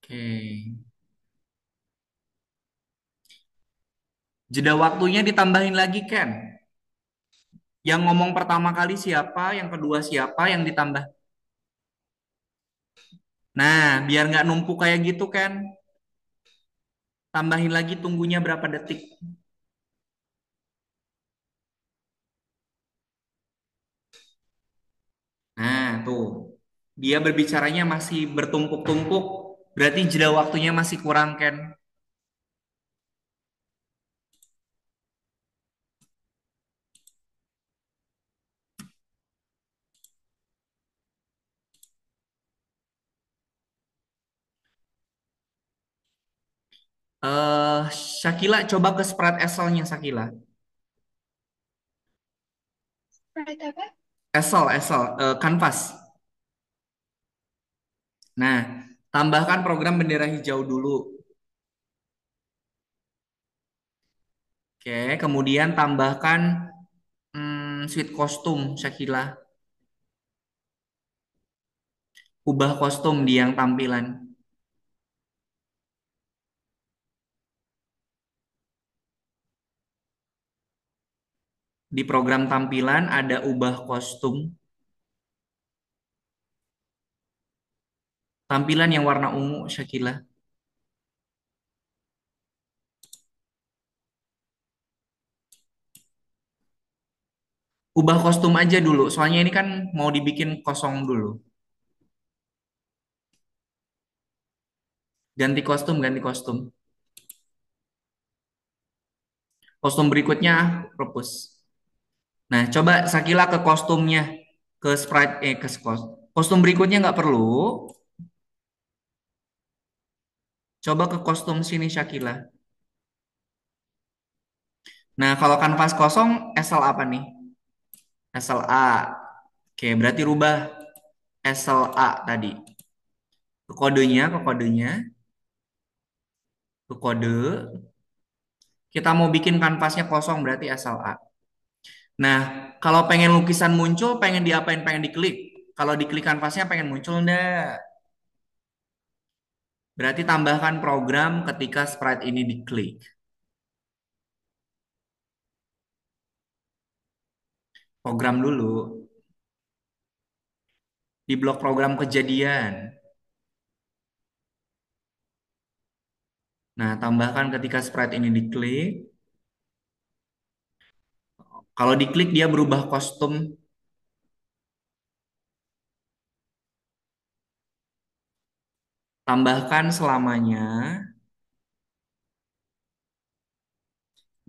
Oke. Jeda waktunya ditambahin lagi, Ken. Yang ngomong pertama kali siapa, yang kedua siapa, yang ditambah. Nah, biar nggak numpuk kayak gitu, Ken. Tambahin lagi tunggunya berapa detik. Nah, tuh. Dia berbicaranya masih bertumpuk-tumpuk. Berarti jeda waktunya masih kurang, Ken. eh Shakila, coba ke spread Excel-nya, Shakila. Right apa? Excel, Canvas. Nah, tambahkan program bendera hijau dulu. Oke, kemudian tambahkan suite kostum, Shakila. Ubah kostum di yang tampilan. Di program tampilan ada ubah kostum. Tampilan yang warna ungu, Shakila. Ubah kostum aja dulu, soalnya ini kan mau dibikin kosong dulu. Ganti kostum, ganti kostum. Kostum berikutnya, propose. Nah, coba Shakila ke kostumnya, ke sprite, kostum berikutnya nggak perlu. Coba ke kostum sini, Shakila. Nah, kalau kanvas kosong, SL apa nih? SLA. Oke, berarti rubah SLA tadi. Ke kode. Kita mau bikin kanvasnya kosong, berarti SLA. Nah, kalau pengen lukisan muncul, pengen diapain? Pengen diklik. Kalau diklik kanvasnya pengen muncul enggak? Berarti tambahkan program ketika sprite ini diklik. Program dulu. Di blok program kejadian. Nah, tambahkan ketika sprite ini diklik. Kalau diklik dia berubah kostum. Tambahkan selamanya.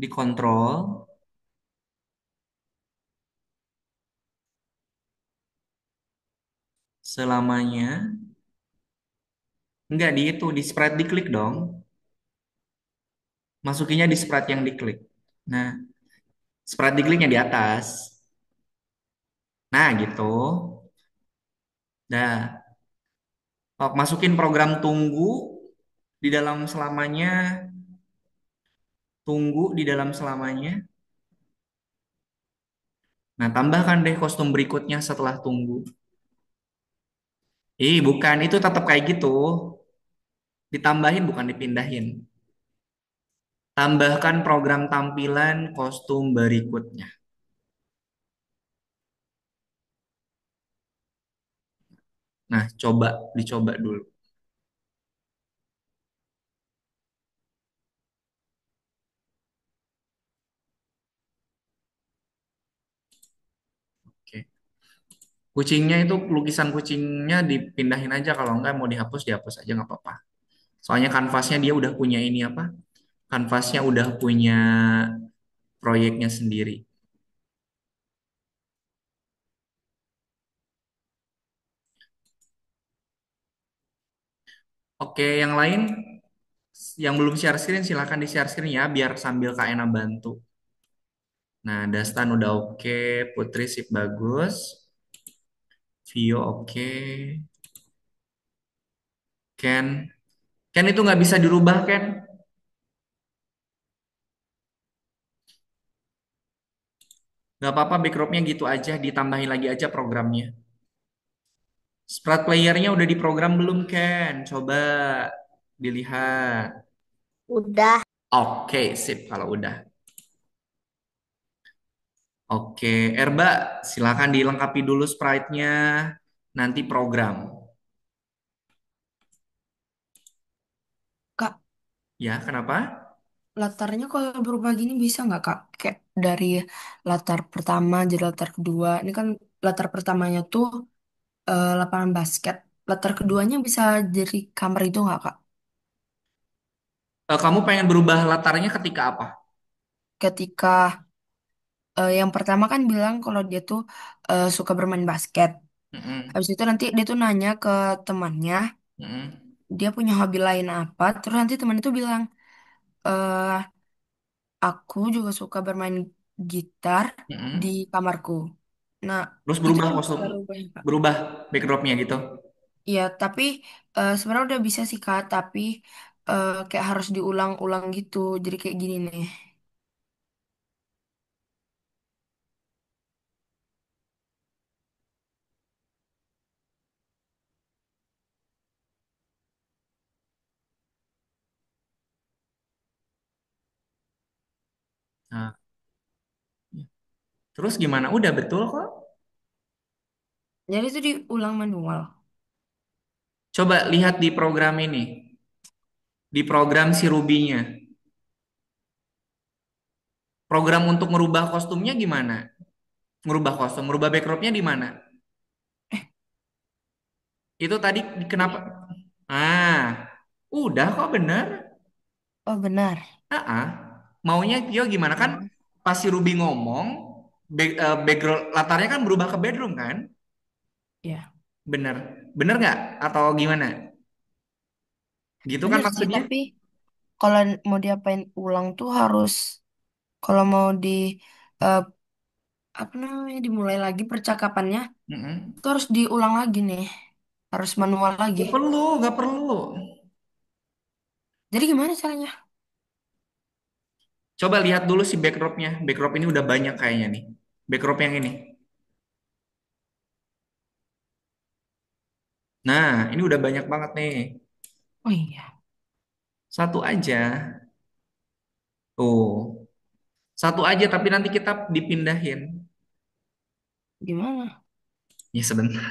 Dikontrol. Selamanya. Enggak di itu, di sprite diklik dong. Masukinya di sprite yang diklik. Nah, sprite dikliknya di atas. Nah, gitu. Nah, masukin program tunggu di dalam selamanya. Tunggu di dalam selamanya. Nah, tambahkan deh kostum berikutnya setelah tunggu. Bukan, itu tetap kayak gitu. Ditambahin bukan dipindahin. Tambahkan program tampilan kostum berikutnya. Nah, dicoba dulu. Oke. Kucingnya itu lukisan kucingnya dipindahin aja kalau enggak mau dihapus dihapus aja nggak apa-apa. Soalnya kanvasnya dia udah punya ini apa? Kanvasnya udah punya proyeknya sendiri. Oke, yang lain yang belum share screen silahkan di share screen ya biar sambil Kak Ena bantu. Nah, Dastan udah oke, Putri sip bagus, Vio oke, Ken, Ken itu nggak bisa dirubah Ken, nggak apa-apa backdropnya gitu aja, ditambahin lagi aja programnya. Sprite playernya udah diprogram belum Ken? Coba dilihat. Udah. Oke, sip kalau udah. Oke, Erba, silakan dilengkapi dulu sprite-nya, nanti program. Kak, Ya, kenapa? latarnya kalau berubah gini bisa nggak Kak? Kayak dari latar pertama jadi latar kedua. Ini kan latar pertamanya tuh lapangan basket. Latar keduanya bisa jadi kamar itu nggak Kak? Kamu pengen berubah latarnya ketika apa? Ketika yang pertama kan bilang kalau dia tuh suka bermain basket. Mm-mm, Habis itu nanti dia tuh nanya ke temannya, mm-mm, dia punya hobi lain apa. Terus nanti teman itu bilang, eh aku juga suka bermain gitar di mm-mm. kamarku. Nah, Terus itu berubah juga kostum, bisa rubah ya, Kak. berubah backdropnya gitu. Iya, tapi sebenarnya udah bisa sih Kak, tapi kayak harus diulang-ulang gitu. Jadi kayak gini nih. Nah, terus gimana? Udah betul kok. Jadi itu diulang manual. Coba lihat di program ini, di program si Ruby-nya. Program untuk merubah kostumnya gimana? Merubah kostum, merubah backdropnya di mana? Itu tadi kenapa? Ini. Ah, udah kok bener. Oh benar. Ah, maunya Tio gimana kan? Oh, Pas si Ruby ngomong, background latarnya kan berubah ke bedroom kan? ya. Bener, bener nggak? Atau gimana? Gitu kan Bener sih, maksudnya? tapi kalau mau diapain ulang tuh harus kalau mau di eh, apa namanya dimulai lagi percakapannya Mm-mm. itu harus diulang lagi nih, harus manual lagi. Gak perlu, gak perlu. Jadi gimana caranya? Coba lihat dulu si backdropnya. Backdrop ini udah banyak kayaknya nih. Backdrop yang ini. Nah, ini udah banyak banget nih. Oh iya, Satu aja. Tuh. Satu aja tapi nanti kita dipindahin. gimana? Ya sebentar.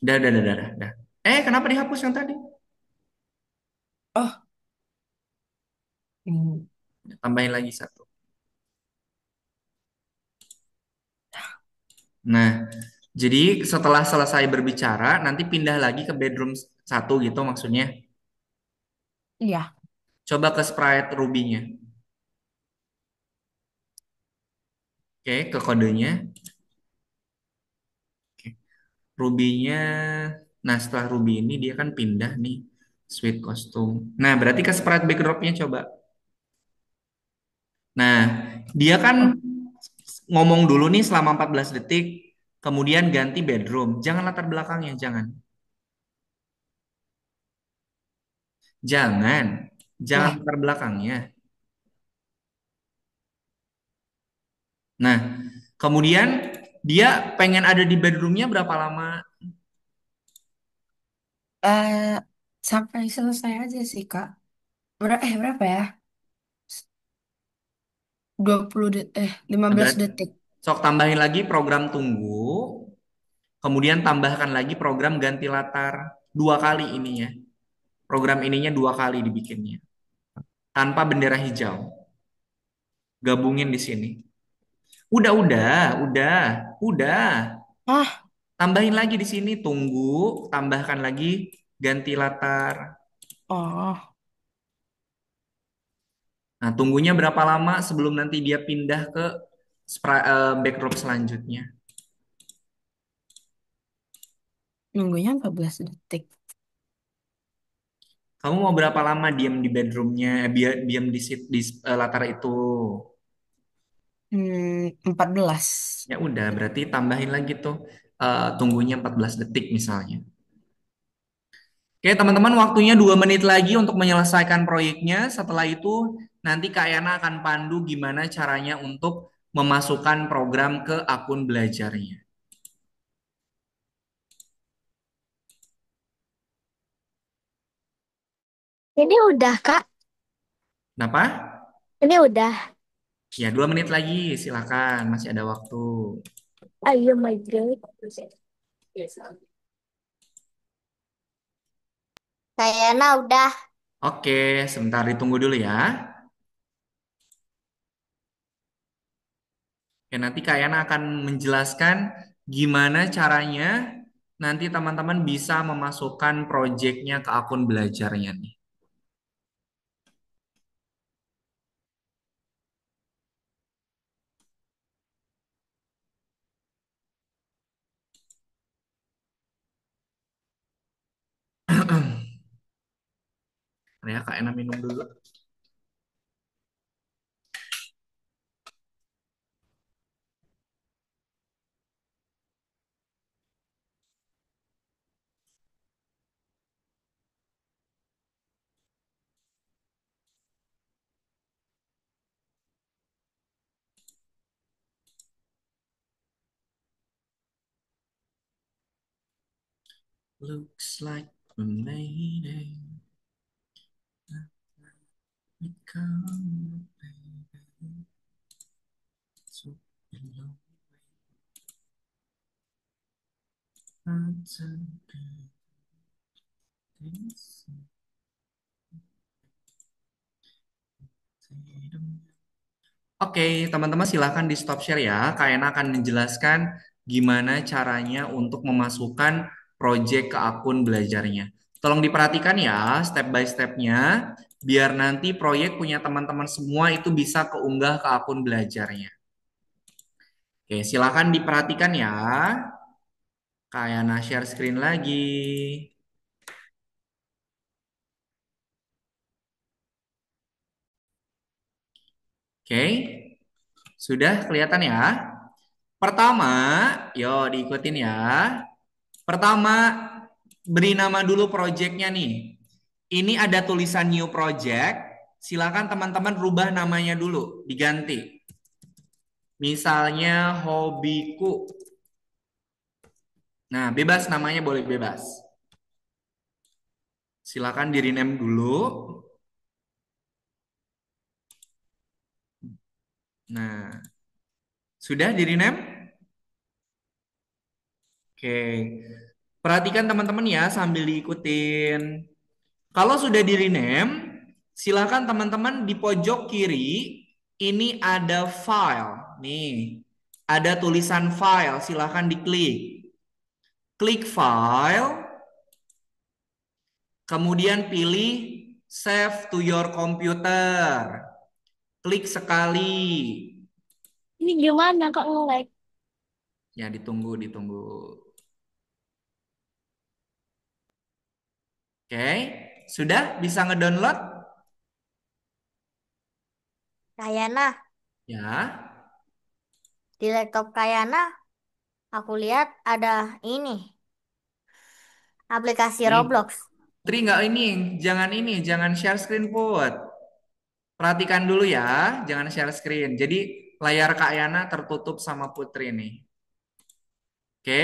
Dah. Kenapa dihapus yang tadi? Oh, hmm. Tambahin lagi satu. Nah, jadi setelah selesai berbicara, nanti pindah lagi ke bedroom satu gitu maksudnya. Iya. Coba ke sprite Ruby-nya. Oke, ke kodenya. Oke. Ruby-nya, nah setelah Ruby ini dia kan pindah nih, Sweet Costume. Nah, berarti ke sprite backdrop-nya coba. Nah, dia kan Oh, ngomong dulu nih selama 14 detik, kemudian ganti bedroom. Jangan latar belakangnya, jangan. Jangan. Jangan lah. latar belakangnya. Nah, kemudian dia pengen ada di bedroomnya berapa lama? Eh, sampai selesai aja sih, Kak. Berapa ya? 15 Berarti detik. sok tambahin lagi program tunggu, kemudian tambahkan lagi program ganti latar dua kali ininya. Program ininya dua kali dibikinnya tanpa bendera hijau. Gabungin di sini. Udah. Ah, Tambahin lagi di sini tunggu, tambahkan lagi ganti latar. oh, Nah, tunggunya berapa lama sebelum nanti dia pindah ke backdrop selanjutnya? nunggunya 14 detik. Kamu mau berapa lama diam di bedroomnya, biar diam di latar itu? 14. Ya udah, berarti tambahin lagi tuh tunggunya 14 detik misalnya. Oke, teman-teman, waktunya 2 menit lagi untuk menyelesaikan proyeknya. Setelah itu, nanti Kak Yana akan pandu gimana caranya untuk memasukkan program ke akun belajarnya. Ini udah, Kak. Kenapa? Ini udah. Ya, 2 menit lagi, silakan. Masih ada waktu. Ayo, my God. Kayaknya udah. Oke, sebentar ditunggu dulu ya. Oke, nanti Kak Yana akan menjelaskan gimana caranya nanti teman-teman bisa memasukkan proyeknya ke akun belajarnya nih. Ya, Kak Yana minum dulu. Looks like we made it. We come, baby. So below this. Oke, teman-teman silahkan di stop share ya. Kak Ena akan menjelaskan gimana caranya untuk memasukkan project ke akun belajarnya. Tolong diperhatikan ya step by stepnya, biar nanti proyek punya teman-teman semua itu bisa keunggah ke akun belajarnya. Oke, silahkan diperhatikan ya. Kak Ena share screen lagi. Oke, sudah kelihatan ya? Pertama, yo diikutin ya. Pertama, beri nama dulu projectnya nih. Ini ada tulisan new project. silakan teman-teman rubah namanya dulu, diganti. Misalnya hobiku. Nah, bebas namanya boleh bebas. Silakan di rename dulu. Nah, sudah di rename? Oke. Perhatikan teman-teman ya sambil diikutin. Kalau sudah di rename, silakan teman-teman di pojok kiri ini ada file. Nih, ada tulisan file, silakan diklik. Klik file, kemudian pilih save to your computer. Klik sekali. Ini gimana kok nge-lag? Ya, ditunggu, ditunggu. Oke, sudah bisa ngedownload? Kayana, Ya. di laptop Kayana, aku lihat ada ini, aplikasi Nih, Roblox. Putri nggak ini, jangan share screen put. Perhatikan dulu ya, jangan share screen. Jadi layar Kak Yana tertutup sama Putri nih. Oke,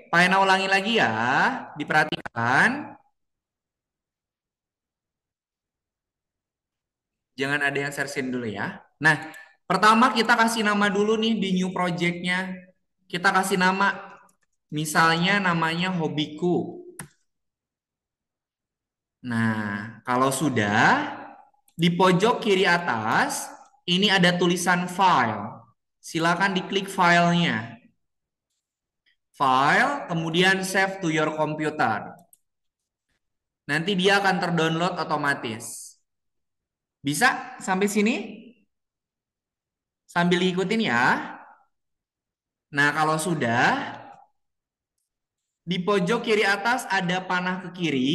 Pak Yana ulangi lagi ya, diperhatikan. Jangan ada yang share screen dulu ya. Nah, pertama kita kasih nama dulu nih di new project-nya. Kita kasih nama, misalnya namanya hobiku. Nah, kalau sudah, di pojok kiri atas, ini ada tulisan file. Silakan diklik filenya. File, kemudian save to your computer. Nanti dia akan terdownload otomatis. Bisa sampai sini? Sambil diikutin ya. Nah, kalau sudah, di pojok kiri atas ada panah ke kiri,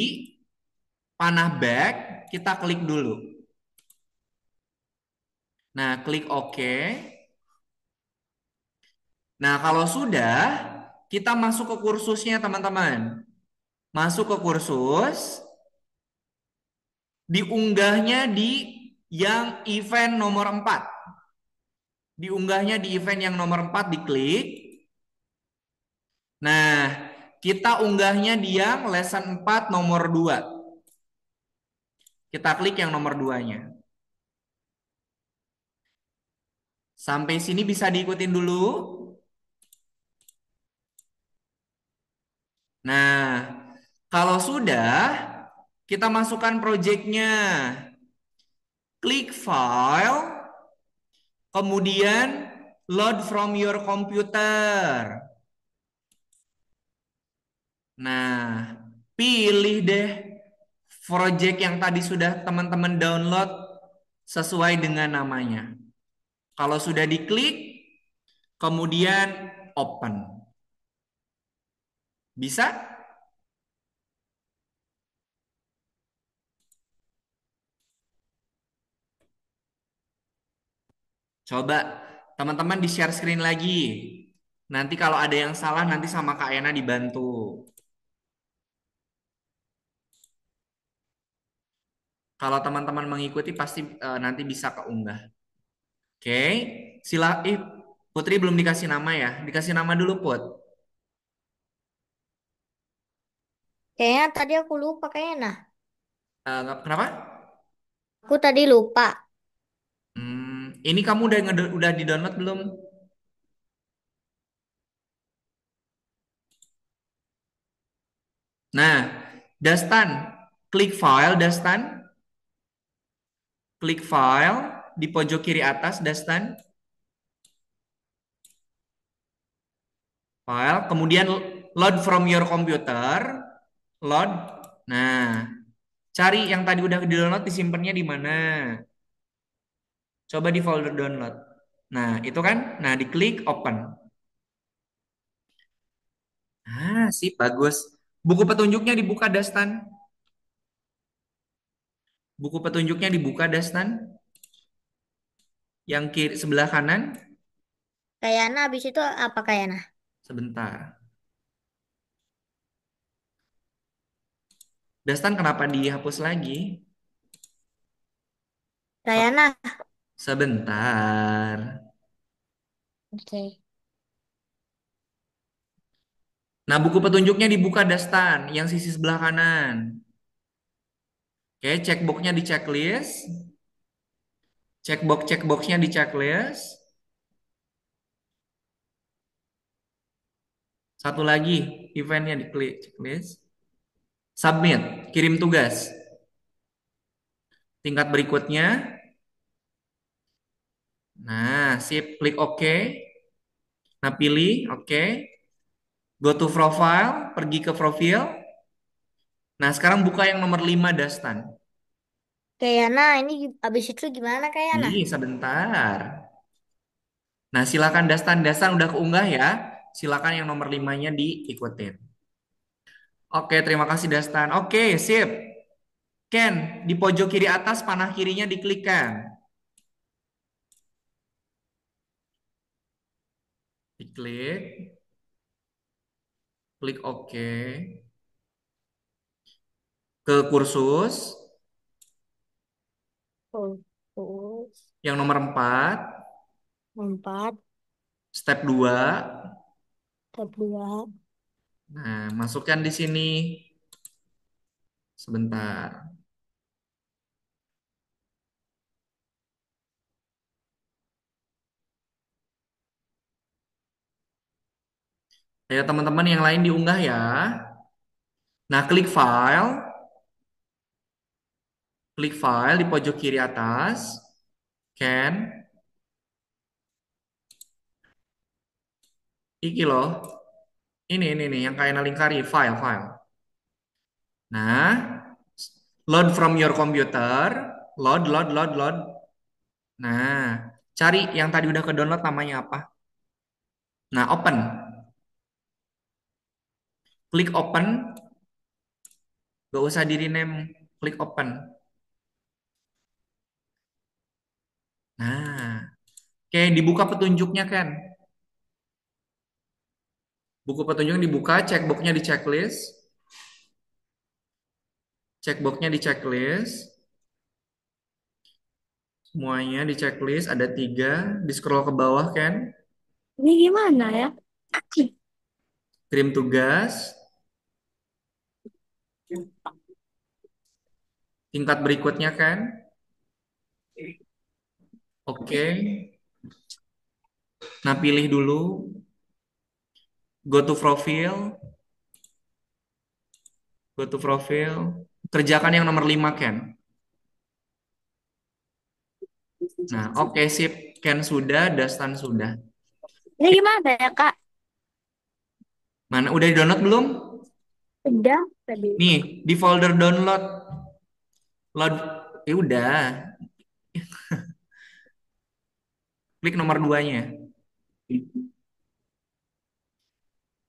panah back, kita klik dulu. Nah, klik OK. Nah, kalau sudah, kita masuk ke kursusnya, teman-teman. Masuk ke kursus, diunggahnya di yang event nomor 4. Diunggahnya di event yang nomor 4, diklik. Nah, kita unggahnya di yang lesson 4 nomor 2. Kita klik yang nomor 2-nya. Sampai sini bisa diikutin dulu. Nah, kalau sudah, kita masukkan project-nya. Klik file, kemudian load from your computer. Nah, pilih deh project yang tadi sudah teman-teman download sesuai dengan namanya. Kalau sudah diklik, kemudian open. Bisa? Coba teman-teman di share screen lagi. Nanti kalau ada yang salah nanti sama Kak Ena dibantu. Kalau teman-teman mengikuti pasti nanti bisa keunggah. Oke, sila Putri belum dikasih nama ya. Dikasih nama dulu Put. Kayaknya tadi aku lupa Kayana. Kenapa? Aku tadi lupa. Ini kamu udah di-download belum? Nah, Dastan, klik file Dastan. Klik file di pojok kiri atas Dastan. File, kemudian load from your computer. Load. Nah, cari yang tadi udah di-download, disimpannya di mana? Coba di folder download. Nah, itu kan. Nah, diklik open. Sip, bagus. Buku petunjuknya dibuka, Dastan. Buku petunjuknya dibuka, Dastan. Yang kiri sebelah kanan. Kayana habis itu apa Kayana? Sebentar. Dastan kenapa dihapus lagi? Kayana. Sebentar. Oke. Nah, buku petunjuknya dibuka Dastan, yang sisi sebelah kanan. Oke, checkboxnya di checklist. Checkboxnya di checklist. Satu lagi, eventnya di klik checklist. Submit, kirim tugas. Tingkat berikutnya. Nah, sip, klik OK. Nah, pilih OK. Go to profile, pergi ke profil. Nah, sekarang buka yang nomor 5 Dastan. Kayana, ini abis itu gimana Kayana? Ih, sebentar. Nah, silakan Dastan. Dastan udah keunggah ya. Silakan yang nomor 5-nya diikutin. Oke, terima kasih Dastan. Oke, sip. Ken, di pojok kiri atas panah kirinya diklikkan. Diklik, klik OK. Ke kursus, Fokus. yang nomor 4, 4, step 2. tab 2. Nah, masukkan di sini. Sebentar. Ayo teman-teman yang lain diunggah ya. Nah, klik file di pojok kiri atas, Ken, iki loh, ini nih yang kayak lingkari file. Nah, load from your computer, load. Nah, cari yang tadi udah ke download namanya apa? Nah, open, klik open, gak usah di rename, klik open. Nah, oke dibuka petunjuknya kan? Buku petunjuk dibuka, checkboxnya di checklist. Checkboxnya di checklist. Semuanya di checklist ada 3. Di scroll ke bawah kan? Ini gimana ya? Kirim tugas. Tingkat berikutnya kan? Oke. Nah pilih dulu. Go to profile. Go to profile. Kerjakan yang nomor 5 Ken. Nah oke sip. Ken sudah, Dastan sudah. Ini gimana ya Kak? Mana udah di download belum? Udah tadi. Nih di folder download. Load. Udah. Klik nomor 2-nya.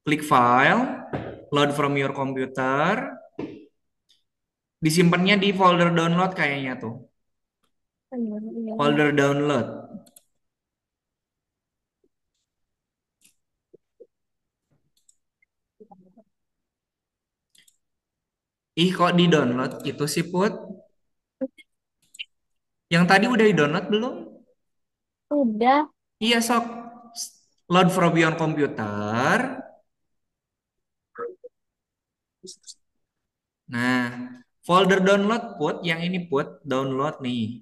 Klik file, load from your computer. Disimpannya di folder download kayaknya tuh. Folder download. Ih, kok di download itu sih, Put? Yang tadi udah di download belum? Udah. Iya, sok. Load from your computer. Nah, folder download, Put. Yang ini, Put. Download nih.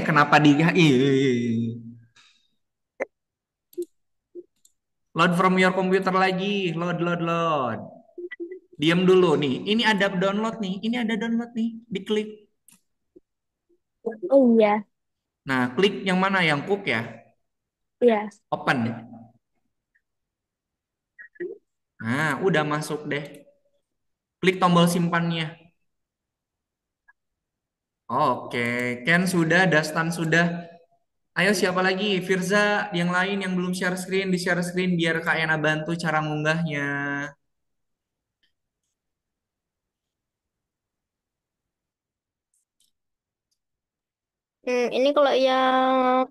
Kenapa di... Ih. Load from your computer lagi. Load. Diam dulu nih. Ini ada download nih. Ini ada download nih. Diklik. Oh iya. Nah, klik yang mana? Yang cook ya? Iya. Open. Nah, udah masuk deh. Klik tombol simpannya. Oke, Ken sudah, Dastan sudah. Ayo siapa lagi? Firza, yang lain yang belum share screen, di share screen biar Kak Yana bantu cara ngunggahnya. Ini kalau yang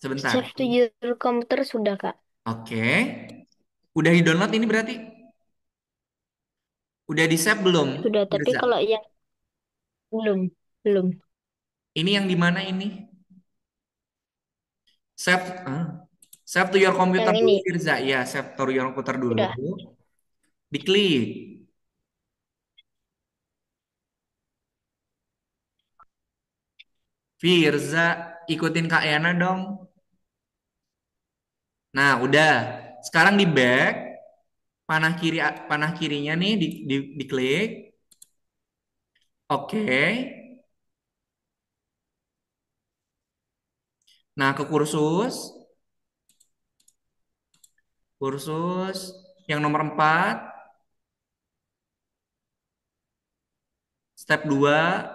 Sebentar. save to your komputer sudah Kak. Oke. Udah di-download ini berarti? Udah di-save belum? Sudah, tapi Firza. kalau yang belum, belum. Ini yang di mana ini? Save, save to your computer Yang dulu, ini Firza. Ya, save to your computer dulu. udah. Diklik. Firza, ikutin Kak Yana dong. Nah, udah. Sekarang di back, panah kirinya nih diklik. Oke. Nah, ke kursus yang nomor 4, step 2.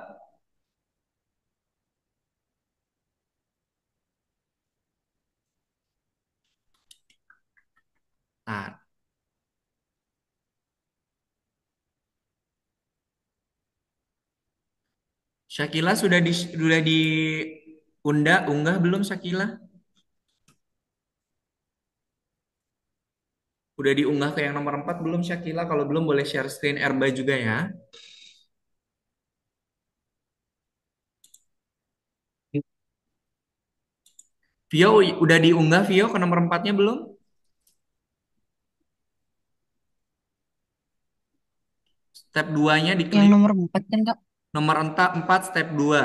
Nah, Syakila sudah di unggah belum Syakila? Udah diunggah ke yang nomor 4 belum Syakila? Kalau belum boleh share screen Erba juga ya. Vio udah diunggah Vio ke nomor 4-nya belum? Step 2-nya Yang diklik. nomor 4 kan Kak? Nomor 4 step 2.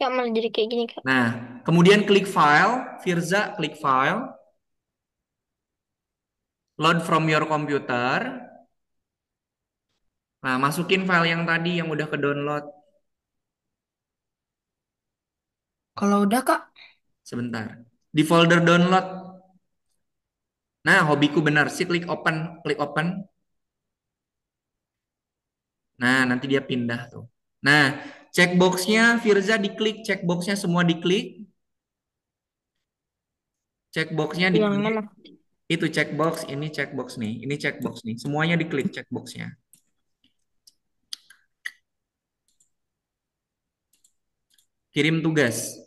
Ya malah jadi kayak gini Kak. Nah, kemudian klik file, Firza klik file, load from your computer. Nah, masukin file yang tadi yang udah ke download. Kalau udah Kak, Sebentar. Di folder download. Nah, hobiku benar sih, klik open. Nah, nanti dia pindah tuh. Nah, checkboxnya Firza diklik, checkboxnya semua diklik, checkboxnya Yang diklik. mana? Itu checkbox, ini checkbox nih. Semuanya diklik checkboxnya. Kirim tugas.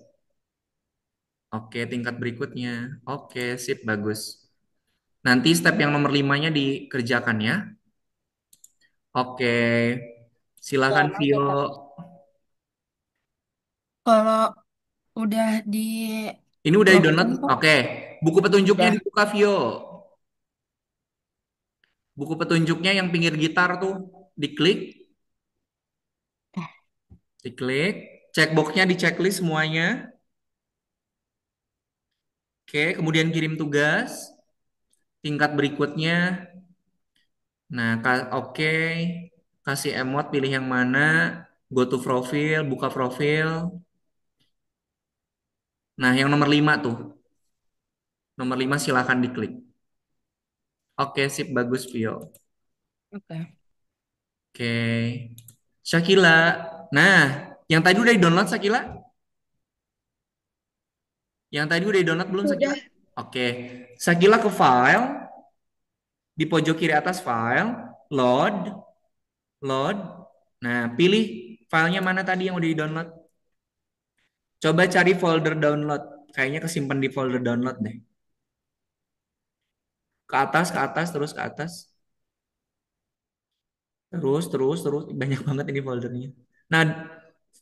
Oke, tingkat berikutnya. Oke, sip, bagus. Nanti step yang nomor 5-nya dikerjakan ya. Oke, silakan Ya, oke Vio. Kak. kalau udah di Ini udah di-download. login Kak, Oke, buku petunjuknya udah. dibuka Vio. Buku petunjuknya yang pinggir gitar tuh diklik, diklik. Checkboxnya di checklist semuanya. Oke, kemudian kirim tugas. Tingkat berikutnya. Nah, oke. Kasih emot, pilih yang mana. Go to profile, buka profil. Nah, yang nomor 5 tuh. Nomor 5 silahkan diklik. Oke, sip, bagus, Vio. Oke. Oke. Syakila. Nah, yang tadi udah di-download, Syakila? Yang tadi udah di-download belum, Syakila? Udah. Oke. Syakila ke file. Di pojok kiri atas file. Load. Load. Nah, pilih filenya mana tadi yang udah di-download. Coba cari folder download. Kayaknya kesimpan di folder download deh. Ke atas, terus ke atas. Terus. Banyak banget ini foldernya. Nah,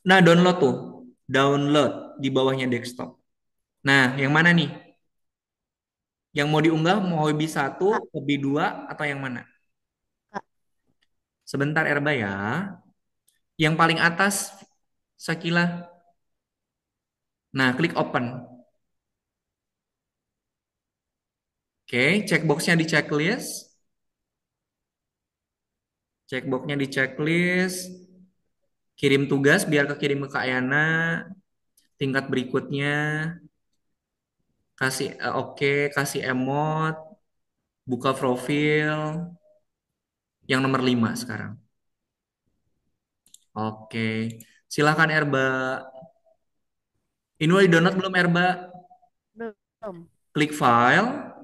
nah download tuh. Download di bawahnya desktop. Nah, yang mana nih? Yang mau diunggah mau hobi 1, Kak, hobi 2, atau yang mana? Kak. Sebentar Erba ya. Yang paling atas, Sakila. Nah, klik open. Oke, checkboxnya di checklist. Checkboxnya di checklist. Kirim tugas biar kekirim ke Kak Yana. Tingkat berikutnya. Kasih oke, kasih emot. Buka profil. Yang nomor 5 sekarang. Oke. Silakan Erba. Ini udah di-download belum Erba? Belum. Klik file.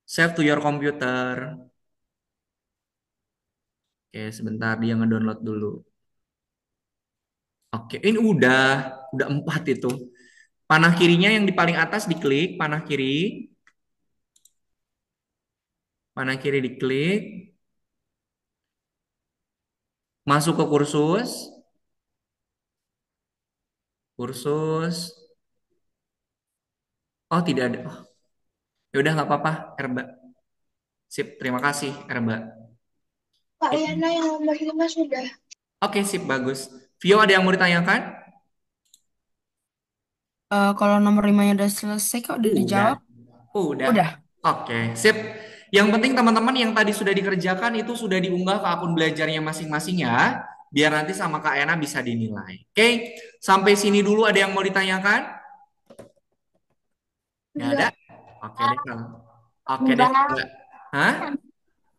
Save to your computer. Oke, sebentar dia ngedownload dulu. Oke, ini udah 4 itu. Panah kirinya yang di paling atas diklik, panah kiri diklik. Masuk ke kursus. Kursus. Oh, tidak ada. Oh, ya udah nggak apa-apa, Erba. Sip, terima kasih, Erba. Kak Oke, Yana yang nomor 5 sudah. Oke, sip, bagus. Vio, ada yang mau ditanyakan? Kalau nomor 5-nya udah selesai kok udah Udah. dijawab. Udah. Udah. Oke, sip. Yang penting teman-teman yang tadi sudah dikerjakan itu sudah diunggah ke akun belajarnya masing-masing ya, biar nanti sama Kak Ena bisa dinilai. Oke, sampai sini dulu ada yang mau ditanyakan? Nggak ada? Enggak. Oke deh kalau. Oke deh. Nggak. Hah?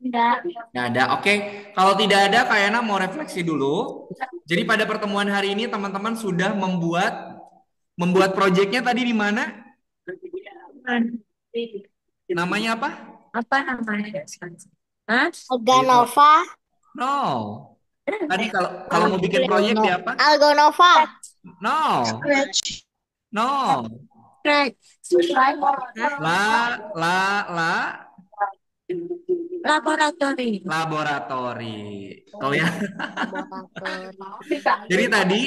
Enggak. Nggak ada. Oke, kalau tidak ada Kak Ena mau refleksi dulu. Jadi pada pertemuan hari ini teman-teman sudah membuat proyeknya tadi di mana? Namanya apa? Apa namanya? Hah? Ayo. Alganova. No. Tadi kalau mau bikin proyek di apa? Algonova. No. Scratch. No. La Laboratori. laboratori. Kalau ya. Laboratori. Jadi tadi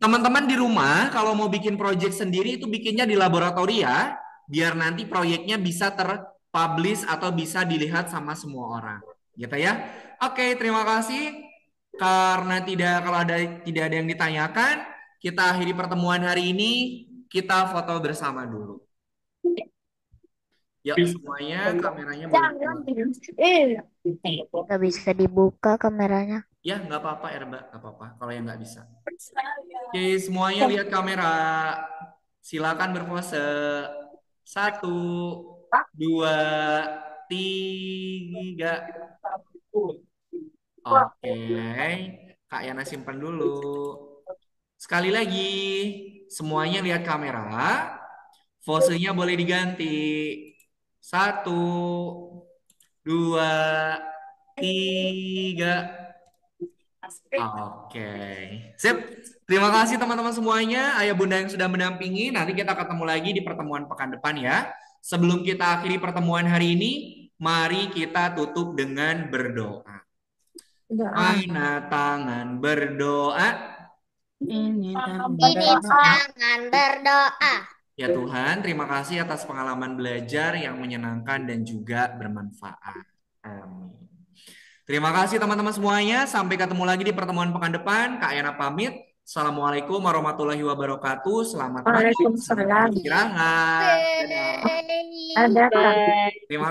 teman-teman di rumah kalau mau bikin proyek sendiri itu bikinnya di laboratori ya, biar nanti proyeknya bisa terpublish atau bisa dilihat sama semua orang. Gitu ya. Oke, terima kasih. Karena tidak ada yang ditanyakan, kita akhiri pertemuan hari ini. Kita foto bersama dulu. Yuk, semuanya kameranya boleh dibuka. Nggak bisa dibuka kameranya. Ya, nggak apa-apa, Erba. Nggak apa-apa kalau yang nggak bisa. Oke, semuanya lihat kamera. Silakan berpose. 1, 2, 3. Oke, Kak Yana simpan dulu. Sekali lagi, semuanya lihat kamera. Posenya boleh diganti. 1, 2, 3. Oke, sip. Terima kasih teman-teman semuanya, ayah bunda yang sudah mendampingi. Nanti kita ketemu lagi di pertemuan pekan depan ya. Sebelum kita akhiri pertemuan hari ini, mari kita tutup dengan berdoa. Mana tangan berdoa? Ini tangan Ini berdoa. tangan berdoa. Ya Tuhan, terima kasih atas pengalaman belajar yang menyenangkan dan juga bermanfaat. Amin. Terima kasih teman-teman semuanya. Sampai ketemu lagi di pertemuan pekan depan. Kak Yana pamit. Assalamualaikum warahmatullahi wabarakatuh. Selamat malam. Selamat Waalaikumsalam. istirahat. Dadah. Ada. Terima kasih.